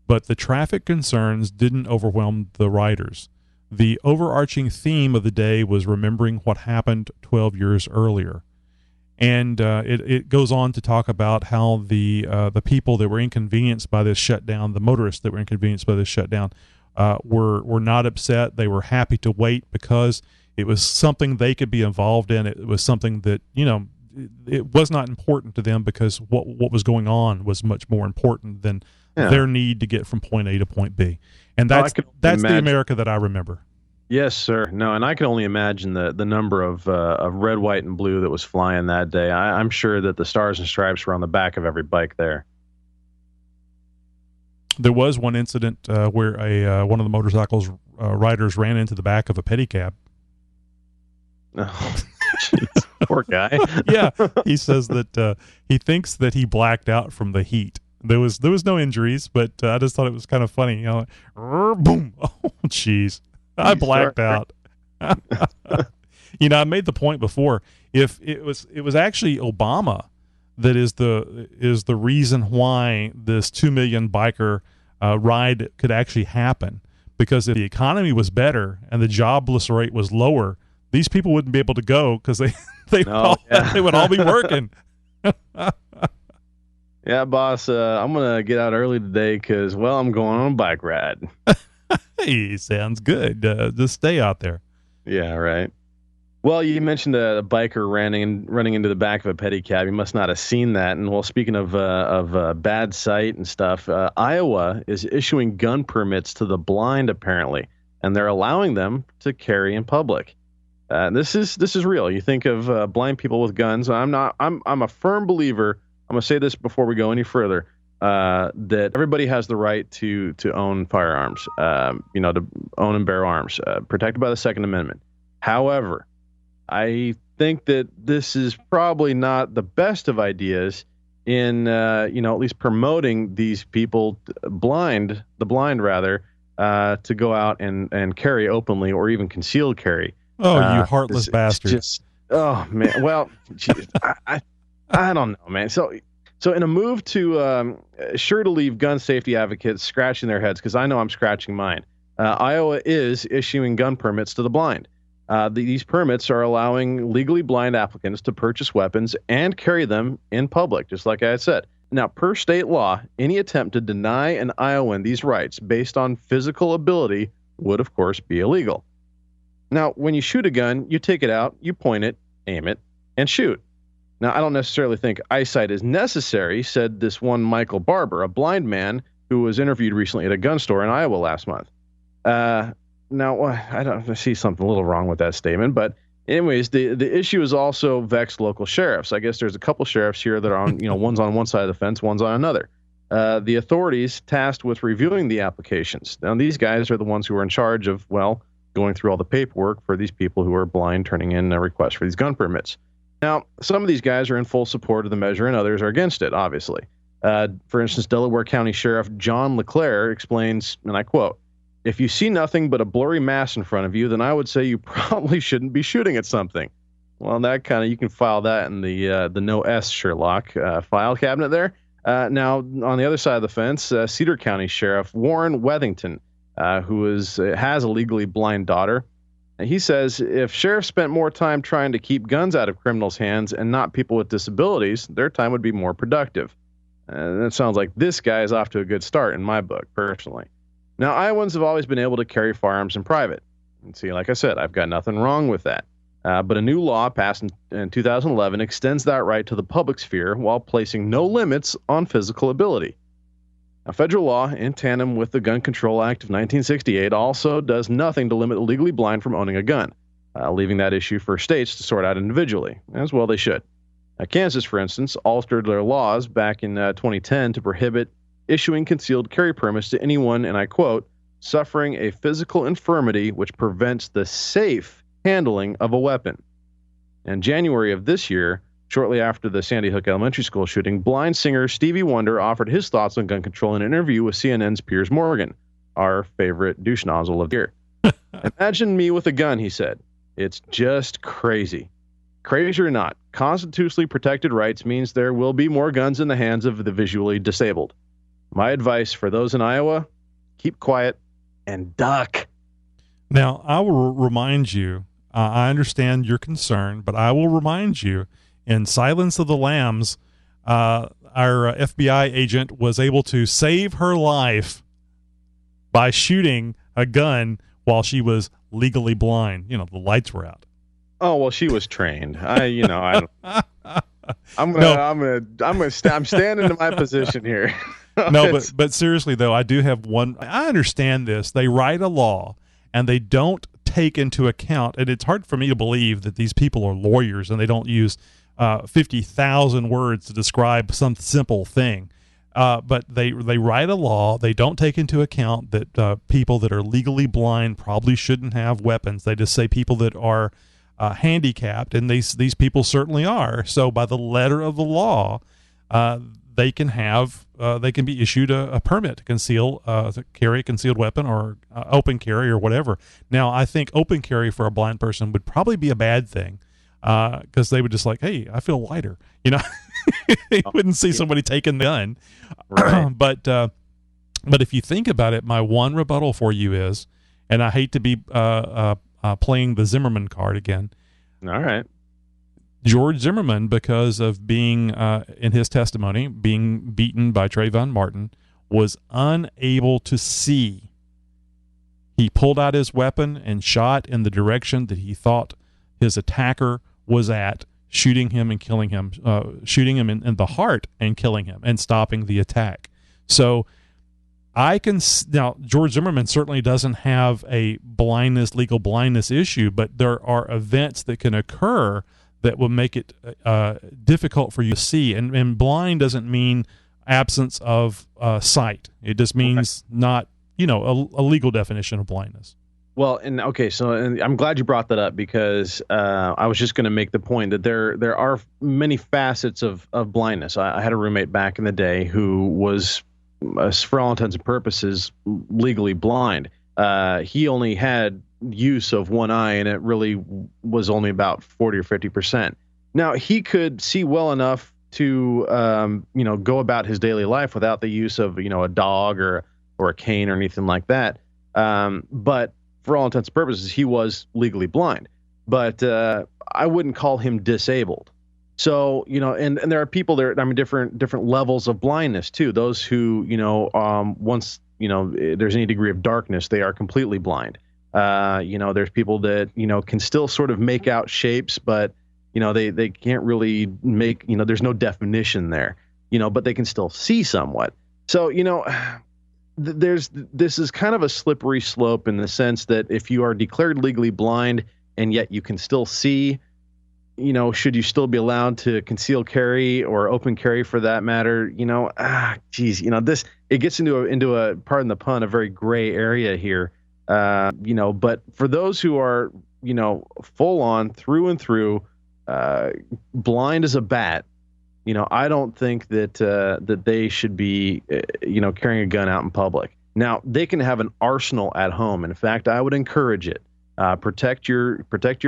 But the traffic concerns didn't overwhelm the riders. The overarching theme of the day was remembering what happened 12 years earlier. And it goes on to talk about how the people that were inconvenienced by this shutdown, the motorists that were inconvenienced by this shutdown, were not upset. They were happy to wait because it was something they could be involved in. It was something that, it was not important to them because what was going on was much more important than their need to get from point A to point B. And that's the America that I remember. Yes, sir. No, and I can only imagine the number of red, white, and blue that was flying that day. I'm sure that the stars and stripes were on the back of every bike there. There was one incident where one of the motorcycles riders ran into the back of a pedicab. Oh, geez, poor guy. Yeah, he says that he thinks that he blacked out from the heat. There was no injuries, but I just thought it was kind of funny. Boom! Oh, jeez. I blacked out. I made the point before. If it was actually Obama that is the reason why this 2 million biker ride could actually happen, because if the economy was better and the jobless rate was lower, these people wouldn't be able to go because they would all be working. Yeah, boss. I'm gonna get out early today because I'm going on a bike ride. Hey, sounds good. Just stay out there. Yeah, right. Well, you mentioned a biker running into the back of a pedicab. You must not have seen that. And speaking of bad sight and stuff, Iowa is issuing gun permits to the blind apparently, and they're allowing them to carry in public. This is real. You think of blind people with guns. I'm a firm believer. I'm gonna say this before we go any further. That everybody has the right to own firearms, to own and bear arms, protected by the Second Amendment. However, I think that this is probably not the best of ideas in, at least promoting these people, the blind rather, to go out and carry openly or even concealed carry. Oh, you heartless bastard. Oh man. Well, geez, I don't know, man. So So in a move to sure to leave gun safety advocates scratching their heads, because I know I'm scratching mine, Iowa is issuing gun permits to the blind. These permits are allowing legally blind applicants to purchase weapons and carry them in public, just like I said. Now, per state law, any attempt to deny an Iowan these rights based on physical ability would, of course, be illegal. Now, when you shoot a gun, you take it out, you point it, aim it, and shoot. Now, I don't necessarily think eyesight is necessary, said this one Michael Barber, a blind man who was interviewed recently at a gun store in Iowa last month. Now, I see something a little wrong with that statement, but anyways, the issue has also vexed local sheriffs. I guess there's a couple sheriffs here that are on, one's on one side of the fence, one's on another. The authorities tasked with reviewing the applications. Now, these guys are the ones who are in charge of, going through all the paperwork for these people who are blind, turning in a request for these gun permits. Now, some of these guys are in full support of the measure and others are against it, obviously. For instance, Delaware County Sheriff John LeClaire explains, and I quote, "If you see nothing but a blurry mass in front of you, then I would say you probably shouldn't be shooting at something." Well, that you can file that in the no S Sherlock file cabinet there. Now, on the other side of the fence, Cedar County Sheriff Warren Wethington, who has a legally blind daughter, he says if sheriffs spent more time trying to keep guns out of criminals' hands and not people with disabilities, their time would be more productive. That sounds like this guy is off to a good start in my book, personally. Now, Iowans have always been able to carry firearms in private. And see, like I said, I've got nothing wrong with that. But a new law passed in 2011 extends that right to the public sphere while placing no limits on physical ability. Now, federal law, in tandem with the Gun Control Act of 1968, also does nothing to limit the legally blind from owning a gun, leaving that issue for states to sort out individually, as well they should. Kansas, for instance, altered their laws back in 2010 to prohibit issuing concealed carry permits to anyone, and I quote, "suffering a physical infirmity which prevents the safe handling of a weapon." In January of this year, shortly after the Sandy Hook Elementary School shooting, blind singer Stevie Wonder offered his thoughts on gun control in an interview with CNN's Piers Morgan, our favorite douche nozzle of the year. "Imagine me with a gun," he said. "It's just crazy. Crazy or not, constitutionally protected rights means there will be more guns in the hands of the visually disabled. My advice for those in Iowa, keep quiet and duck." Now, I will remind you, I understand your concern, but I will remind you, in Silence of the Lambs, our FBI agent was able to save her life by shooting a gun while she was legally blind. The lights were out. Oh, well, she was trained. I'm standing to my position here. No, but seriously though, I do have one. I understand this. They write a law and they don't take into account, and it's hard for me to believe that these people are lawyers and they don't use 50,000 words to describe some simple thing. But they write a law. They don't take into account that people that are legally blind probably shouldn't have weapons. They just say people that are handicapped, and these people certainly are. So by the letter of the law, they can be issued a permit to carry a concealed weapon or open carry or whatever. Now, I think open carry for a blind person would probably be a bad thing, because they would just like, hey, I feel lighter. They wouldn't see somebody taking the gun. Right. But if you think about it, my one rebuttal for you is, and I hate to be playing the Zimmerman card again. All right. George Zimmerman, because of being, in his testimony, being beaten by Trayvon Martin, was unable to see. He pulled out his weapon and shot in the direction that he thought his attacker was at, shooting him and killing him, shooting him in the heart and killing him and stopping the attack. So now, George Zimmerman certainly doesn't have a legal blindness issue, but there are events that can occur that will make it difficult for you to see. And blind doesn't mean absence of sight. It just means not, a legal definition of blindness. Well, and I'm glad you brought that up, because I was just going to make the point that there are many facets of blindness. I had a roommate back in the day who was, for all intents and purposes, legally blind. He only had use of one eye, and it really was only about 40 or 50%. Now, he could see well enough to, go about his daily life without the use of, a dog or a cane or anything like that. But for all intents and purposes, he was legally blind. But I wouldn't call him disabled. So, and there are people there, different levels of blindness too. Those who, once, there's any degree of darkness, they are completely blind. There's people that, can still sort of make out shapes, but, they can't really make, there's no definition there, but they can still see somewhat. So, this is kind of a slippery slope in the sense that if you are declared legally blind and yet you can still see, should you still be allowed to conceal carry or open carry for that matter? This, it gets into a, pardon the pun, a very gray area here. But for those who are, full on through and through, blind as a bat, I don't think that they should be, carrying a gun out in public. Now, they can have an arsenal at home. In fact, I would encourage it. Protect your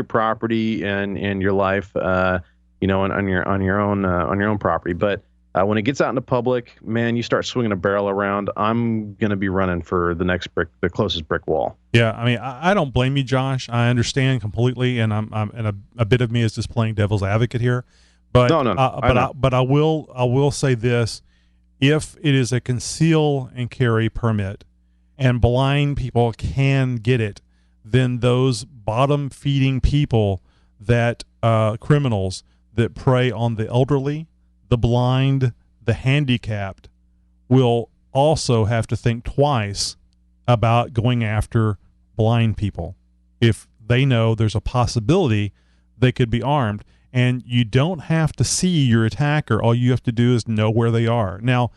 property and your life, on your own property. But when it gets out into public, man, you start swinging a barrel around. I'm gonna be running for the closest brick wall. Yeah, I mean, I don't blame you, Josh. I understand completely, and and a bit of me is just playing devil's advocate here. But no. I will say this: if it is a conceal and carry permit, and blind people can get it, then those bottom feeding people, that criminals that prey on the elderly, the blind, the handicapped, will also have to think twice about going after blind people if they know there's a possibility they could be armed. And you don't have to see your attacker. All you have to do is know where they are. Now,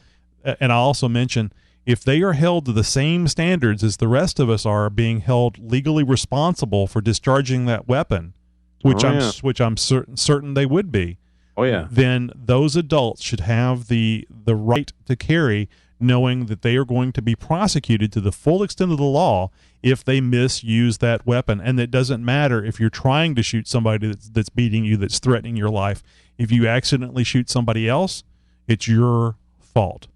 and I also mention, if they are held to the same standards as the rest of us are, being held legally responsible for discharging that weapon, which I'm certain they would be. Oh yeah. Then those adults should have the right to carry, knowing that they are going to be prosecuted to the full extent of the law if they misuse that weapon. And it doesn't matter if you're trying to shoot somebody that's beating you, that's threatening your life. If you accidentally shoot somebody else, it's your fault.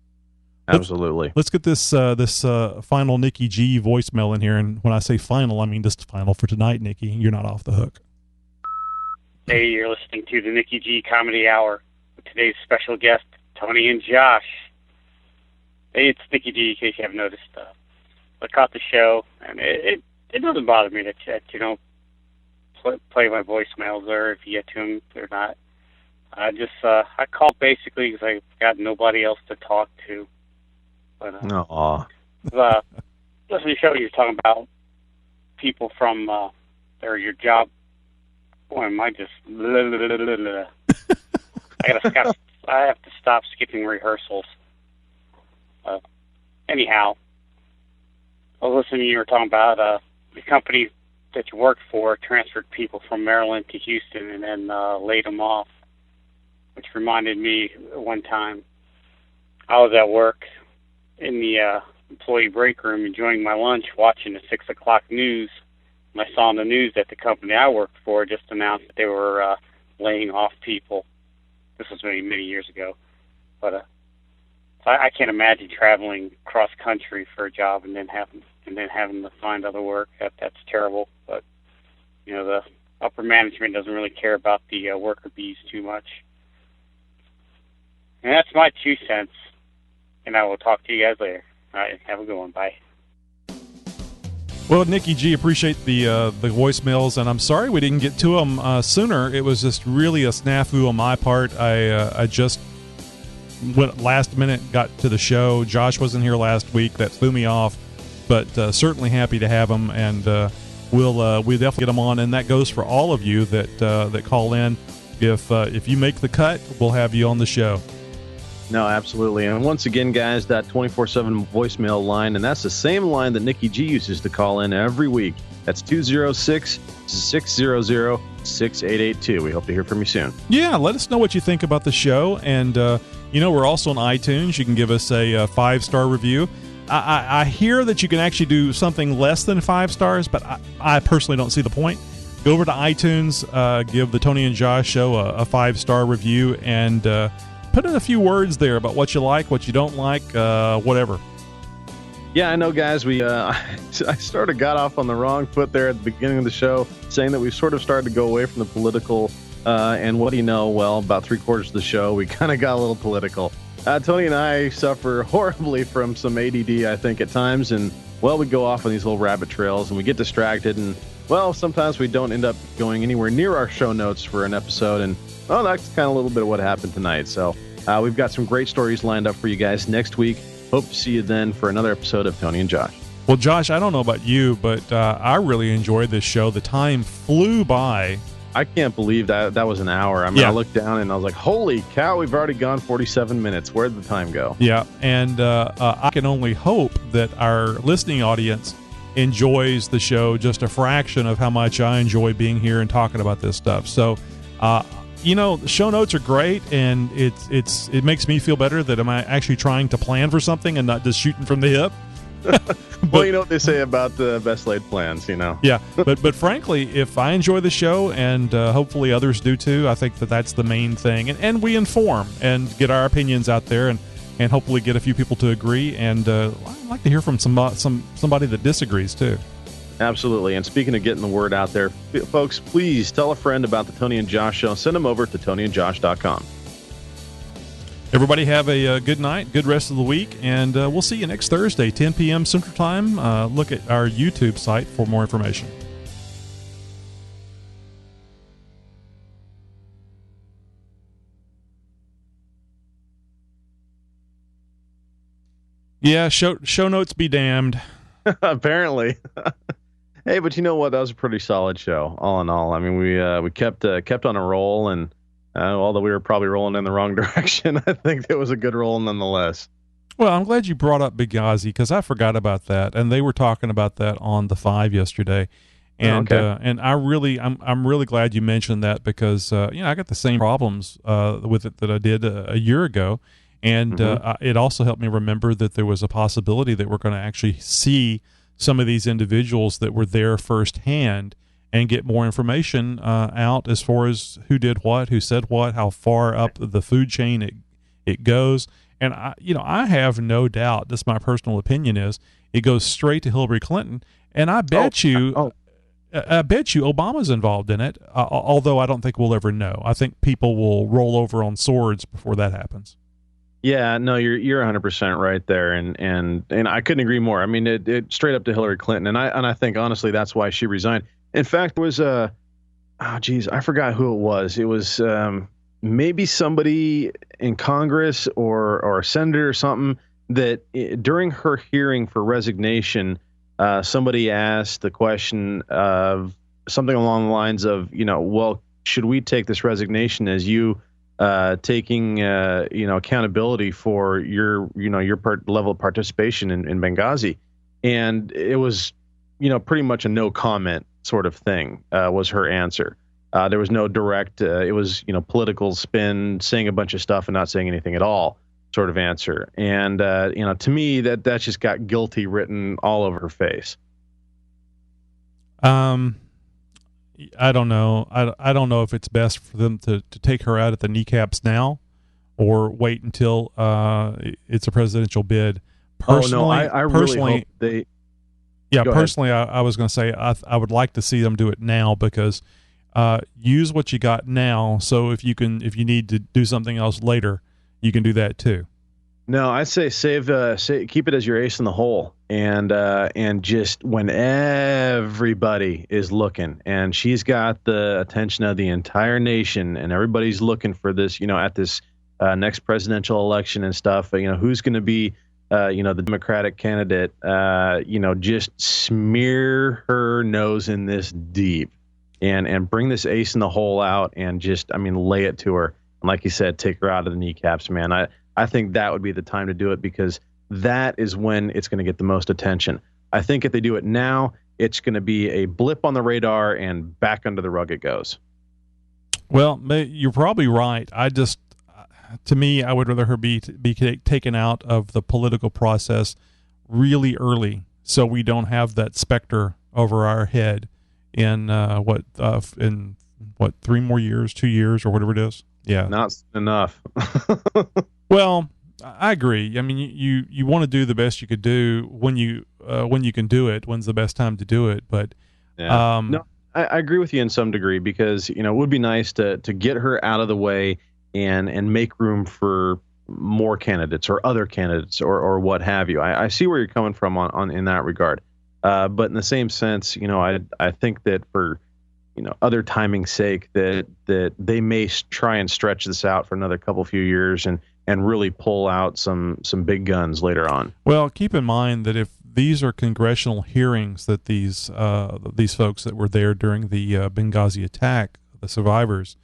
Absolutely. Let's get this final Nikki G voicemail in here. And when I say final, I mean just final for tonight, Nikki. You're not off the hook. Hey, you're listening to the Nikki G Comedy Hour with today's special guest, Tony and Josh. Hey, it's Nikki G, in case you haven't noticed. I caught the show, and it doesn't bother me that you don't play my voicemails, or if you get to them or not. I called basically because I've got nobody else to talk to. But listen to the show, you're talking about people from or your job. Boy, am I just I have to stop skipping rehearsals. Anyhow, I was listening. You were talking about the company that you worked for transferred people from Maryland to Houston and then laid them off, which reminded me one time I was at work in the employee break room enjoying my lunch, watching the 6 o'clock news. And I saw on the news that the company I worked for just announced that they were laying off people. This was many years ago. But I can't imagine traveling cross country for a job and then having to find other work. That's terrible. But the upper management doesn't really care about the worker bees too much. And that's my 2 cents. And I will talk to you guys later. All right, have a good one. Bye. Well, Nikki G, appreciate the voicemails, and I'm sorry we didn't get to them sooner. It was just really a snafu on my part. I just went last minute, got to the show. Josh wasn't here last week. That threw me off, but certainly happy to have him, and we'll definitely get him on. And that goes for all of you that call in. If you make the cut, we'll have you on the show. No, absolutely. And once again, guys, that 24/7 voicemail line, and that's the same line that Nikki G uses to call in every week. That's 206-600-6882. We hope to hear from you soon. Yeah, let us know what you think about the show. And, we're also on iTunes. You can give us a 5-star review. I hear that you can actually do something less than 5 stars, but I personally don't see the point. Go over to iTunes, give the Tony and Josh Show a 5-star review, and put in a few words there about what you like, what you don't like, whatever. Yeah, I know, guys. I got off on the wrong foot there at the beginning of the show, saying that we sort of started to go away from the political. And what do you know? Well, about 3/4 of the show, we kind of got a little political. Tony and I suffer horribly from some ADD, I think, at times. And, well, we go off on these little rabbit trails and we get distracted. And, well, sometimes we don't end up going anywhere near our show notes for an episode. And, well, that's kind of a little bit of what happened tonight. So we've got some great stories lined up for you guys next week. Hope to see you then for another episode of Tony and Josh. Well, Josh, I don't know about you, but I really enjoyed this show. The time flew by. I can't believe that was an hour. I mean, I looked down and I was like, holy cow, we've already gone 47 minutes. Where'd the time go? Yeah, and I can only hope that our listening audience enjoys the show just a fraction of how much I enjoy being here and talking about this stuff. So, the show notes are great, and it makes me feel better that I'm actually trying to plan for something and not just shooting from the hip. Well, you know what they say about the best laid plans, Yeah, but frankly, if I enjoy the show, and hopefully others do too, I think that's the main thing. And we inform and get our opinions out there, and hopefully get a few people to agree. And I'd like to hear from somebody that disagrees too. Absolutely. And speaking of getting the word out there, folks, please tell a friend about the Tony and Josh show. Send them over to tonyandjosh.com. Everybody have a good night, good rest of the week, and we'll see you next Thursday, 10 p.m. Central Time. Look at our YouTube site for more information. Yeah, show notes be damned. Apparently. Hey, but you know what? That was a pretty solid show, all in all. I mean, we kept on a roll, and although we were probably rolling in the wrong direction, I think it was a good roll nonetheless. Well, I'm glad you brought up Benghazi, because I forgot about that, and they were talking about that on the 5 yesterday, and and I'm really glad you mentioned that, because I got the same problems with it that I did a year ago, and it also helped me remember that there was a possibility that we're going to actually see some of these individuals that were there firsthand and get more information out as far as who did what, who said what, how far up the food chain it goes. And I have no doubt, this my personal opinion is, it goes straight to Hillary Clinton. And I bet you Obama's involved in it. Although I don't think we'll ever know. I think people will roll over on swords before that happens. Yeah, no, you're 100% right there, and I couldn't agree more. I mean, it straight up to Hillary Clinton, and I think honestly that's why she resigned. In fact, it was I forgot who it was. It was maybe somebody in Congress or a senator or something that during her hearing for resignation, somebody asked the question of something along the lines of, well, should we take this resignation as you taking accountability for your level of participation in Benghazi? And it was pretty much a no comment sort of thing was her answer. There was no direct it was political spin, saying a bunch of stuff and not saying anything at all sort of answer. And to me that just got guilty written all over her face. I don't know. I don't know if it's best for them to take her out at the kneecaps now, or wait until it's a presidential bid. Personally, I really hope they. Yeah, personally, I was going to say I would like to see them do it now, because use what you got now. So if you need to do something else later, you can do that too. No, I'd say keep it as your ace in the hole, and just when everybody is looking, and she's got the attention of the entire nation, and everybody's looking for this, at this next presidential election and stuff. Who's going to be, the Democratic candidate? Just smear her nose in this deep, and bring this ace in the hole out, and just, lay it to her. And like you said, take her out of the kneecaps, man. I think that would be the time to do it, because that is when it's going to get the most attention. I think if they do it now, it's going to be a blip on the radar and back under the rug it goes. Well, you're probably right. To me, I would rather her be taken out of the political process really early, so we don't have that specter over our head in 3 more years, 2 years, or whatever it is. Yeah. Not enough. Well, I agree. I mean, you want to do the best you could do when you can do it. When's the best time to do it? But yeah. No, I agree with you in some degree because it would be nice to get her out of the way and make room for more candidates or other candidates or what have you. I see where you're coming from on in that regard. But in the same sense, I think that for other timing's sake, that they may try and stretch this out for another few years and really pull out some big guns later on. Well, keep in mind that if these are congressional hearings that these folks that were there during the Benghazi attack, the survivors,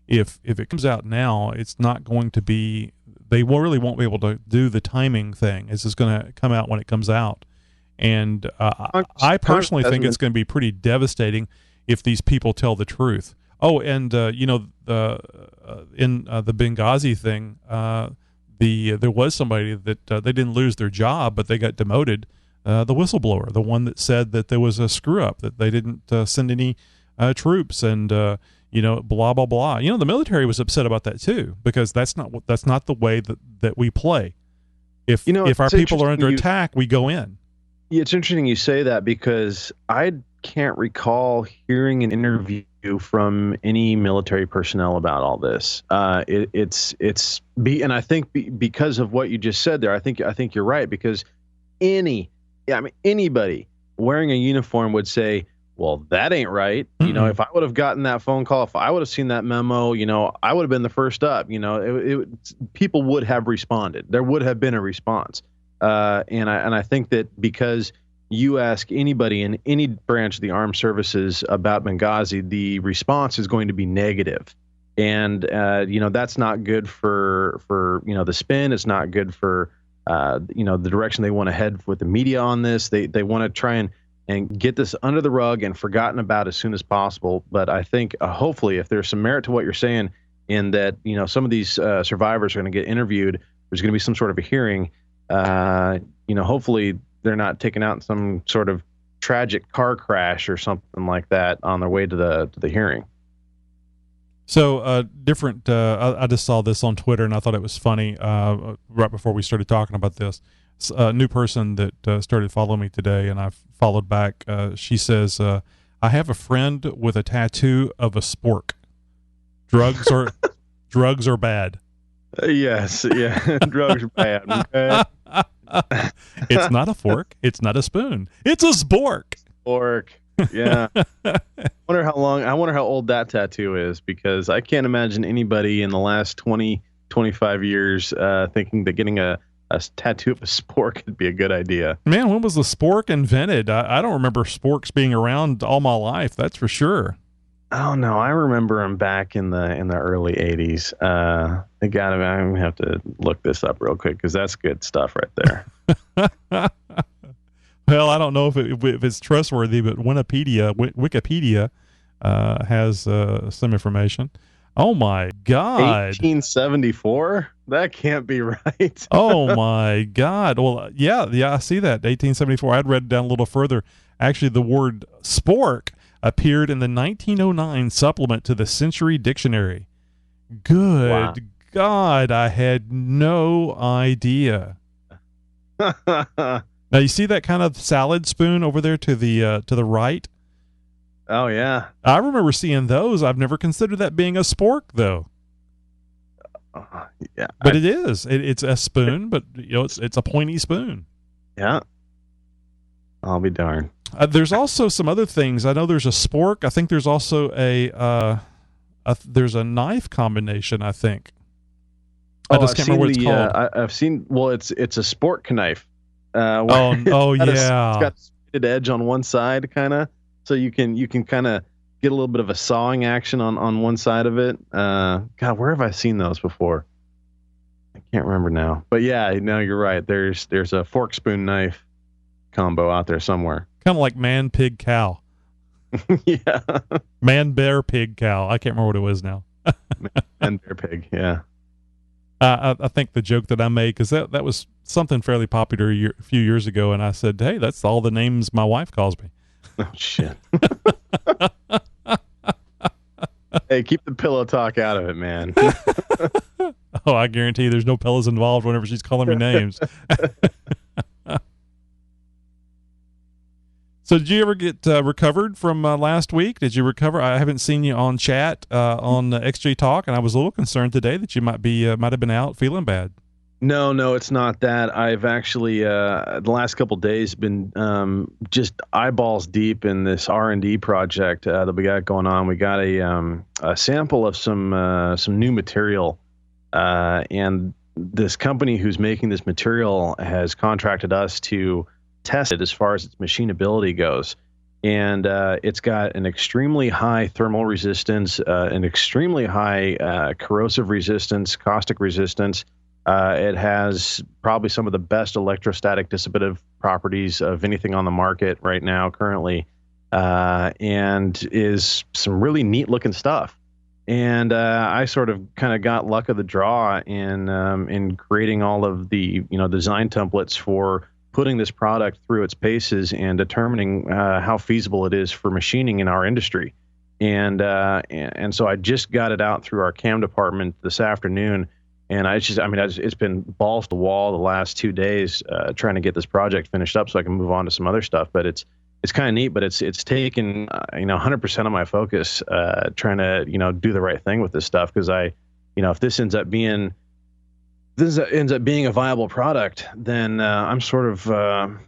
if it comes out now, it's not going to be. They really won't be able to do the timing thing. It's just going to come out when it comes out. And I personally think it's going to be pretty devastating if these people tell the truth. Oh, and in the Benghazi thing, there was somebody that they didn't lose their job, but they got demoted. The whistleblower, the one that said that there was a screw up, that they didn't send any troops, and blah blah blah. The military was upset about that too, because that's not the way that we play. If our people are under attack, we go in. Yeah, it's interesting you say that because I can't recall hearing an interview from any military personnel about all this. And I think because of what you just said there, I think you're right, because anybody wearing a uniform would say, well, that ain't right. Mm-hmm. If I would have gotten that phone call, if I would have seen that memo, I would have been the first up. People would have responded. There would have been a response. And I think that because you ask anybody in any branch of the armed services about Benghazi, the response is going to be negative. And, that's not good for the spin. It's not good for, the direction they want to head with the media on this. They want to try and get this under the rug and forgotten about as soon as possible. But I think hopefully if there's some merit to what you're saying in that, some of these survivors are going to get interviewed, there's going to be some sort of a hearing, hopefully they're not taken out in some sort of tragic car crash or something like that on their way to the hearing. So I just saw this on Twitter and I thought it was funny right before we started talking about this. A new person that started following me today, and I followed back. She says, I have a friend with a tattoo of a spork. Drugs are bad. Yes, yeah, drugs are bad. Okay? It's not a fork. It's not a spoon. It's a spork. Spork. Yeah. I wonder how old that tattoo is, because I can't imagine anybody in the last 20, 25 years thinking that getting a tattoo of a spork would be a good idea. Man, when was the spork invented? I don't remember sporks being around all my life. That's for sure. Oh no, I remember them back in the early 80s. I'm gonna have to look this up real quick because that's good stuff right there. Well, I don't know if it's trustworthy, but Wikipedia has some information. Oh my God! 1874? That can't be right. Oh my God! Well, yeah, I see that 1874. I'd read it down a little further. Actually, the word spork appeared in the 1909 supplement to the Century Dictionary. Good wow. God, I had no idea. Now you see that kind of salad spoon over there to the right? Oh yeah. I remember seeing those. I've never considered that being a spork though. Yeah. But it is. It's a spoon, but it's a pointy spoon. Yeah. I'll be darned. There's also some other things. I know there's a spork. I think there's also there's a knife combination, I think. I just can't remember what it's called. I've seen, well, it's a spork knife. Yeah. It's got a straight edge on one side, kind of, so you can kind of get a little bit of a sawing action on one side of it. God, where have I seen those before? I can't remember now. But yeah, no, you're right. There's a fork spoon knife combo out there somewhere. Kind of like man, pig, cow. Yeah. Man, bear, pig, cow. I can't remember what it was now. Man, bear, pig. Yeah. I think the joke that I made, because that was something fairly popular a few years ago, and I said, hey, that's all the names my wife calls me. Oh, shit. Hey, keep the pillow talk out of it, man. Oh, I guarantee there's no pillows involved whenever she's calling me names. So did you ever get recovered from last week? Did you recover? I haven't seen you on chat on XJ Talk, and I was a little concerned today that you might have been out feeling bad. No, it's not that. I've actually the last couple of days been just eyeballs deep in this R&D project that we got going on. We got a sample of some new material, and this company who's making this material has contracted us to test it as far as its machinability goes. And it's got an extremely high thermal resistance, an extremely high corrosive resistance, caustic resistance. It has probably some of the best electrostatic dissipative properties of anything on the market right now currently, and is some really neat looking stuff. And I sort of kind of got luck of the draw in creating all of the design templates for putting this product through its paces and determining how feasible it is for machining in our industry. And so I just got it out through our CAM department this afternoon. And it's been balls to the wall the last 2 days trying to get this project finished up so I can move on to some other stuff. But it's kind of neat, but it's taken 100% of my focus trying to do the right thing with this stuff, because if this ends up being a viable product, then I'm sort of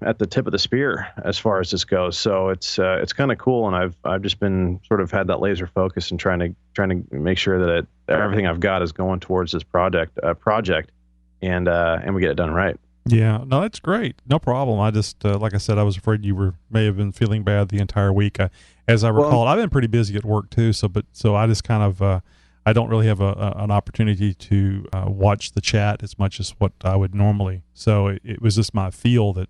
at the tip of the spear as far as this goes. So it's kind of cool, and I've just been sort of had that laser focus and trying to make sure that everything I've got is going towards this project, and we get it done right. Yeah, no, that's great. No problem. I just, like I said, I was afraid you may have been feeling bad the entire week. As I recall, I've been pretty busy at work too. So I just kind of, I don't really have an opportunity to watch the chat as much as what I would normally. So it was just my feel that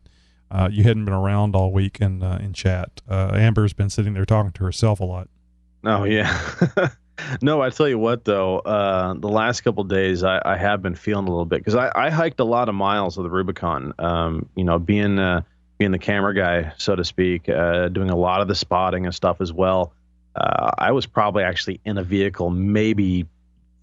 you hadn't been around all week in chat. Amber's been sitting there talking to herself a lot. Oh, yeah. No, I tell you what, though, the last couple of days I have been feeling a little bit, because I hiked a lot of miles of the Rubicon, being the camera guy, so to speak, doing a lot of the spotting and stuff as well. I was probably actually in a vehicle maybe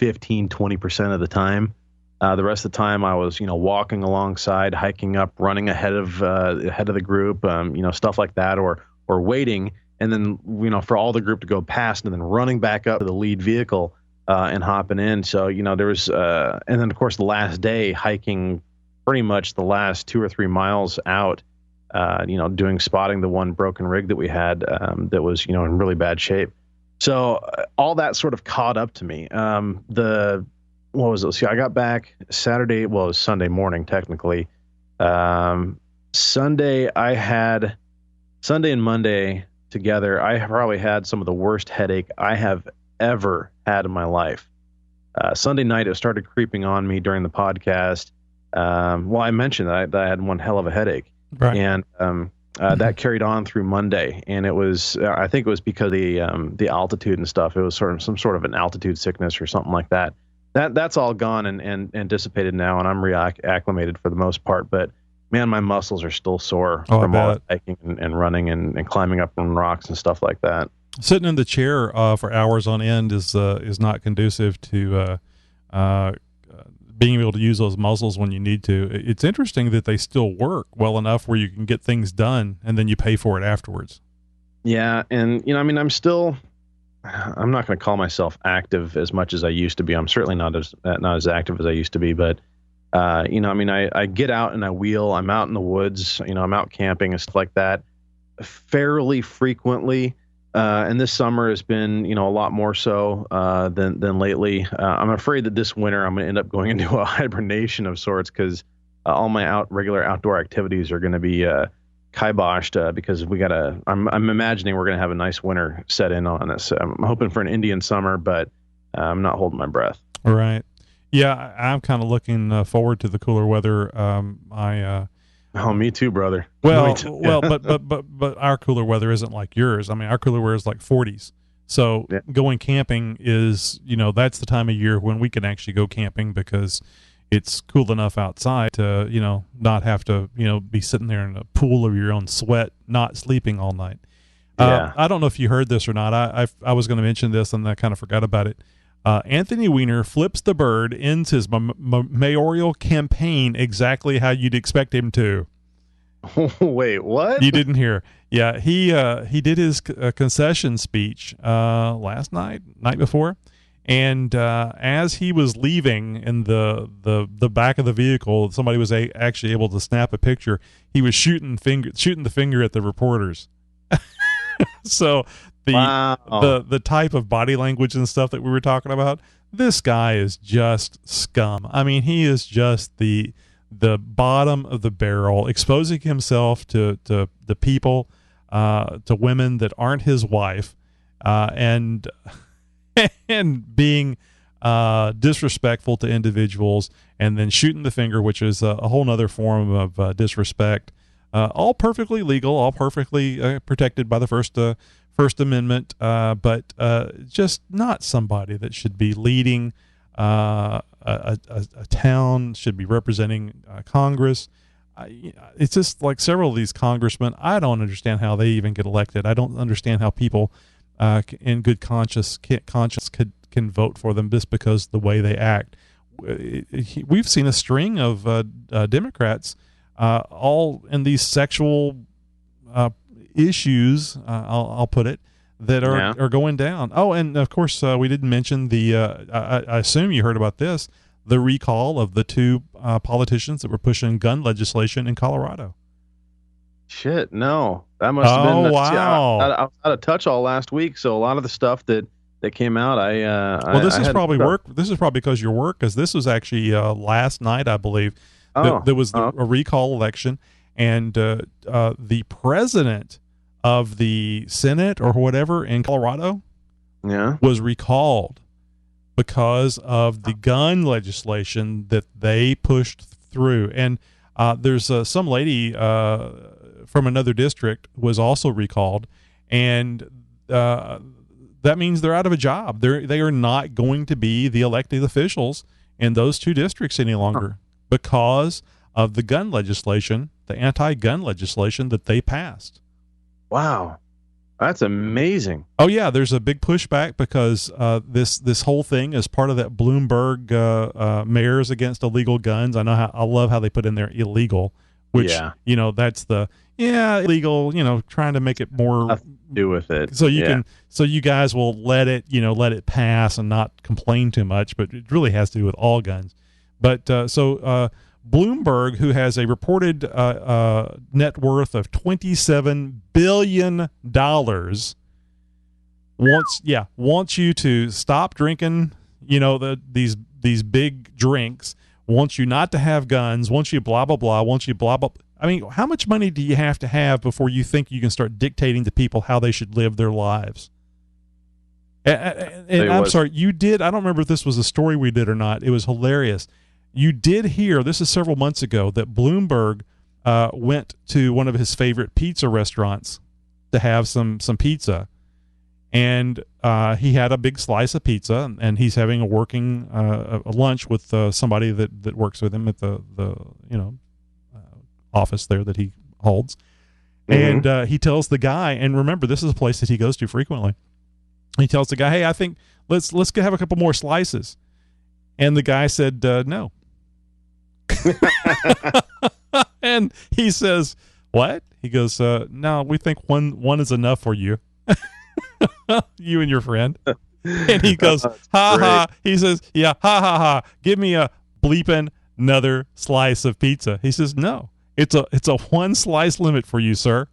15-20% of the time. The rest of the time I was, walking alongside, hiking up, running ahead of the group, stuff like that, or waiting, and then for all the group to go past, and then running back up to the lead vehicle and hopping in. So there was, and then of course the last day hiking pretty much the last 2 or 3 miles out. Doing spotting the one broken rig that we had that was, in really bad shape. So all that sort of caught up to me. What was it? See, I got back Saturday. Well, it was Sunday morning, technically. Sunday and Monday together, I probably had some of the worst headache I have ever had in my life. Sunday night, it started creeping on me during the podcast. I mentioned that I had one hell of a headache. Right. And that carried on through Monday, and it was I think it was because of the altitude and stuff. It was some sort of an altitude sickness or something like that. That's all gone and dissipated now, and I'm reacclimated for the most part. But man, my muscles are still sore from all that hiking and running and climbing up on rocks and stuff like that. Sitting in the chair for hours on end is not conducive to being able to use those muscles when you need to. It's interesting that they still work well enough where you can get things done and then you pay for it afterwards. Yeah. And, I'm not going to call myself active as much as I used to be. I'm certainly not as active as I used to be, but, I get out and I wheel. I'm out in the woods, I'm out camping and stuff like that fairly frequently. And this summer has been, a lot more so than lately. I'm afraid that this winter I'm going to end up going into a hibernation of sorts, because all my regular outdoor activities are going to be kiboshed because I'm imagining we're going to have a nice winter set in on us. I'm hoping for an Indian summer, but I'm not holding my breath. All right. Yeah, I'm kind of looking forward to the cooler weather. Oh, me too, brother. Well, but our cooler weather isn't like yours. I mean, our cooler weather is like 40s. So going camping is, that's the time of year when we can actually go camping, because it's cool enough outside to, not have to, be sitting there in a pool of your own sweat, not sleeping all night. I don't know if you heard this or not. I was going to mention this and I kind of forgot about it. Anthony Weiner flips the bird, ends his mayoral campaign exactly how you'd expect him to. Wait, what? You didn't hear? Yeah, he did his concession speech night before, and as he was leaving in the back of the vehicle, somebody was actually able to snap a picture. He was shooting the finger at the reporters. So the type of body language and stuff that we were talking about, this guy is just scum. I mean, he is just the bottom of the barrel, exposing himself to the people, to women that aren't his wife, and being disrespectful to individuals, and then shooting the finger, which is a whole nother form of disrespect. All perfectly legal, all perfectly protected by the First Amendment, but just not somebody that should be leading a town, should be representing Congress. It's just like several of these congressmen, I don't understand how they even get elected. I don't understand how people in good conscience can vote for them just because the way they act. We've seen a string of Democrats all in these sexual issues, I'll put it, that are going down. Oh, and of course, we didn't mention I assume you heard about this, the recall of the two politicians that were pushing gun legislation in Colorado. Shit, no. That must have been... wow. See, I was out of touch all last week, so a lot of the stuff that came out, this is probably because your work, because this was actually last night, I believe. There was a recall election, and the president of the Senate or whatever in Colorado was recalled because of the gun legislation that they pushed through. And there's some lady from another district was also recalled, and that means they're out of a job. They are not going to be the elected officials in those two districts any longer because of the gun legislation, the anti-gun legislation that they passed. Wow. That's amazing. Oh, yeah, there's a big pushback because this whole thing is part of that Bloomberg mayors against illegal guns. I love how they put in there illegal, which, that's illegal, trying to make it more... Nothing to do with it. So you guys will let it pass and not complain too much, but it really has to do with all guns. But Bloomberg, who has a reported net worth of $27 billion, wants you to stop drinking, these big drinks, wants you not to have guns, wants you blah, blah, blah, wants you blah, blah. I mean, how much money do you have to have before you think you can start dictating to people how they should live their lives? And I'm sorry, you did, I don't remember if this was a story we did or not. It was hilarious. You did hear, this is several months ago, that Bloomberg went to one of his favorite pizza restaurants to have some pizza. And he had a big slice of pizza, and he's having a lunch with somebody that works with him at the office there that he holds. Mm-hmm. And he tells the guy, and remember, this is a place that he goes to frequently. He tells the guy, hey, I think let's have a couple more slices. And the guy said, no. And he says, what? He goes, no, we think one is enough for you. You and your friend. And he goes, ha ha. He says, yeah, ha ha ha. Give me a bleeping another slice of pizza. He says, no, it's a one slice limit for you, sir.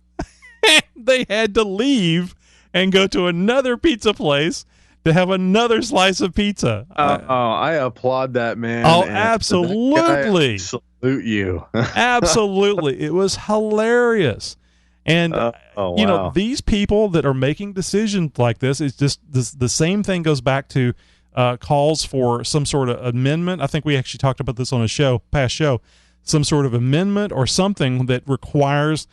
They had to leave and go to another pizza place to have another slice of pizza. I applaud that man. Oh, absolutely. I salute you. Absolutely. It was hilarious. And, wow. These people that are making decisions like this, it's just the same thing goes back to calls for some sort of amendment. I think we actually talked about this on a past show, some sort of amendment or something that requires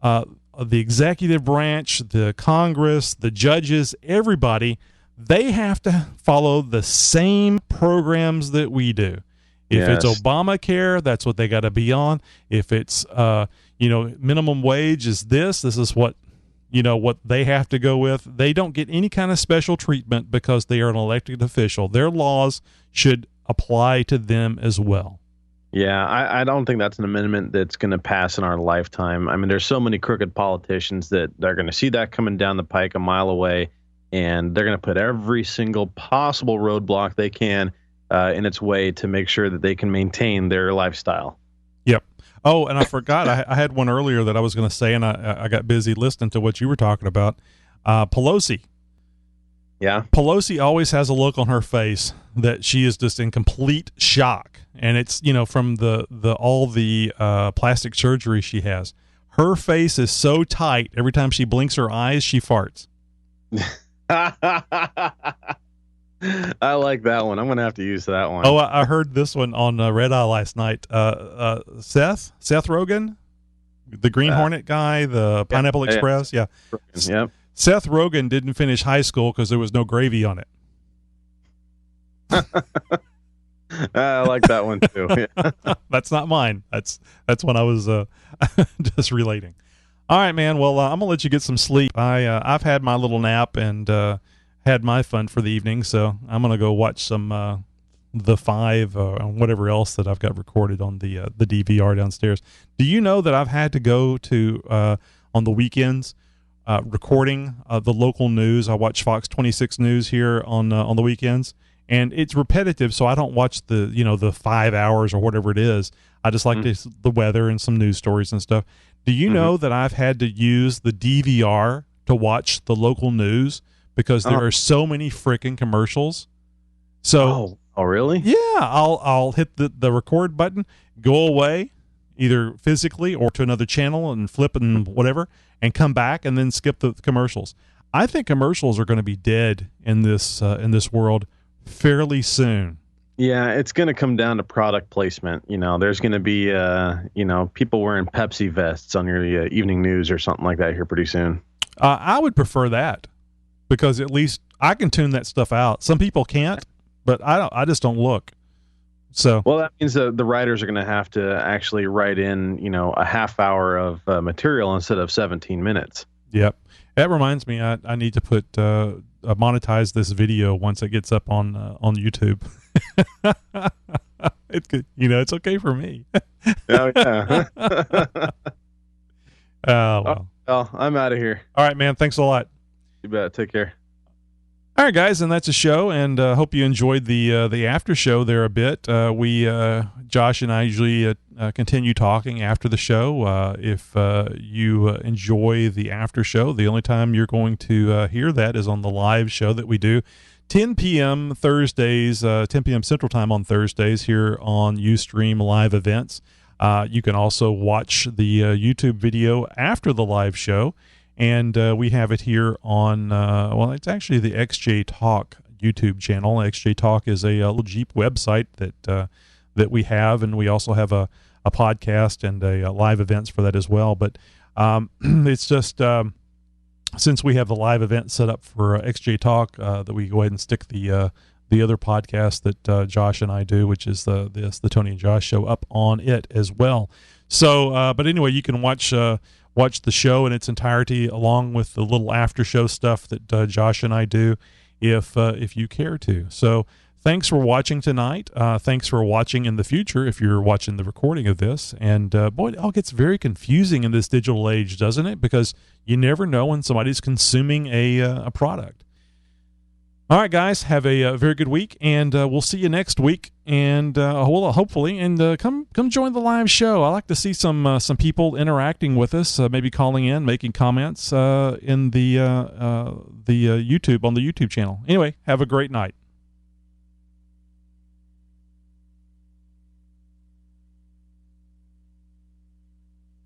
the executive branch, the Congress, the judges, everybody, they have to follow the same programs that we do. If it's Obamacare, that's what they got to be on. If it's minimum wage is this is what what they have to go with. They don't get any kind of special treatment because they are an elected official. Their laws should apply to them as well. Yeah, I don't think that's an amendment that's going to pass in our lifetime. I mean, there's so many crooked politicians that they're going to see that coming down the pike a mile away, and they're going to put every single possible roadblock they can in its way to make sure that they can maintain their lifestyle. Yep. Oh, and I forgot, I had one earlier that I was going to say, and I got busy listening to what you were talking about. Pelosi. Yeah. Pelosi always has a look on her face that she is just in complete shock. And it's, from all the plastic surgery she has. Her face is so tight, every time she blinks her eyes, she farts. I like that one. I'm going to have to use that one. Oh, I heard this one on Red Eye last night. Seth Rogen, the Green Hornet guy, the Pineapple Express. Yeah. Yep. Seth Rogen didn't finish high school because there was no gravy on it. I like that one too. Yeah. That's not mine. That's what I was just relating. All right, man. Well, I'm gonna let you get some sleep. I've had my little nap and had my fun for the evening, so I'm gonna go watch some The Five and whatever else that I've got recorded on the DVR downstairs. Do you know that I've had to go to on the weekends recording the local news? I watch Fox 26 News here on the weekends. And it's repetitive, so I don't watch the 5 hours or whatever it is. I just like the weather and some news stories and stuff. Do you know that I've had to use the DVR to watch the local news because there are so many freaking commercials? So, oh, really? Yeah, I'll hit the record button, go away, either physically or to another channel and flip and whatever, and come back and then skip the commercials. I think commercials are going to be dead in this world fairly soon. Yeah, it's going to come down to product placement. There's going to be people wearing Pepsi vests on your evening news or something like that here pretty soon. I would prefer that because at least I can tune that stuff out. Some people can't, but I just don't look. So well, that means the writers are going to have to actually write in a half hour of material instead of 17 minutes. Yep. That reminds me, I need to put monetize this video once it gets up on YouTube. It's good. It's okay for me. Oh yeah. Well, I'm out of here. All right, man. Thanks a lot. You bet. Take care. All right, guys, and that's a show, and hope you enjoyed the after show there a bit. Josh and I usually continue talking after the show. If you enjoy the after show, the only time you're going to hear that is on the live show that we do, 10 p.m. Thursdays, 10 p.m. Central Time on Thursdays here on Ustream Live Events. You can also watch the YouTube video after the live show. And we have it here on, it's actually the XJ Talk YouTube channel. XJ Talk is a little Jeep website that we have, and we also have a podcast and a live events for that as well. But it's just since we have the live event set up for XJ Talk, that we go ahead and stick the other podcast that Josh and I do, which is the Tony and Josh Show, up on it as well. So, but anyway, you can watch the show in its entirety along with the little after show stuff that Josh and I do if you care to. So thanks for watching tonight. Thanks for watching in the future if you're watching the recording of this. And boy, it all gets very confusing in this digital age, doesn't it? Because you never know when somebody's consuming a product. All right, guys, have a very good week, and we'll see you next week. And hopefully, and come join the live show. I like to see some people interacting with us, maybe calling in, making comments in the YouTube on the YouTube channel. Anyway, have a great night.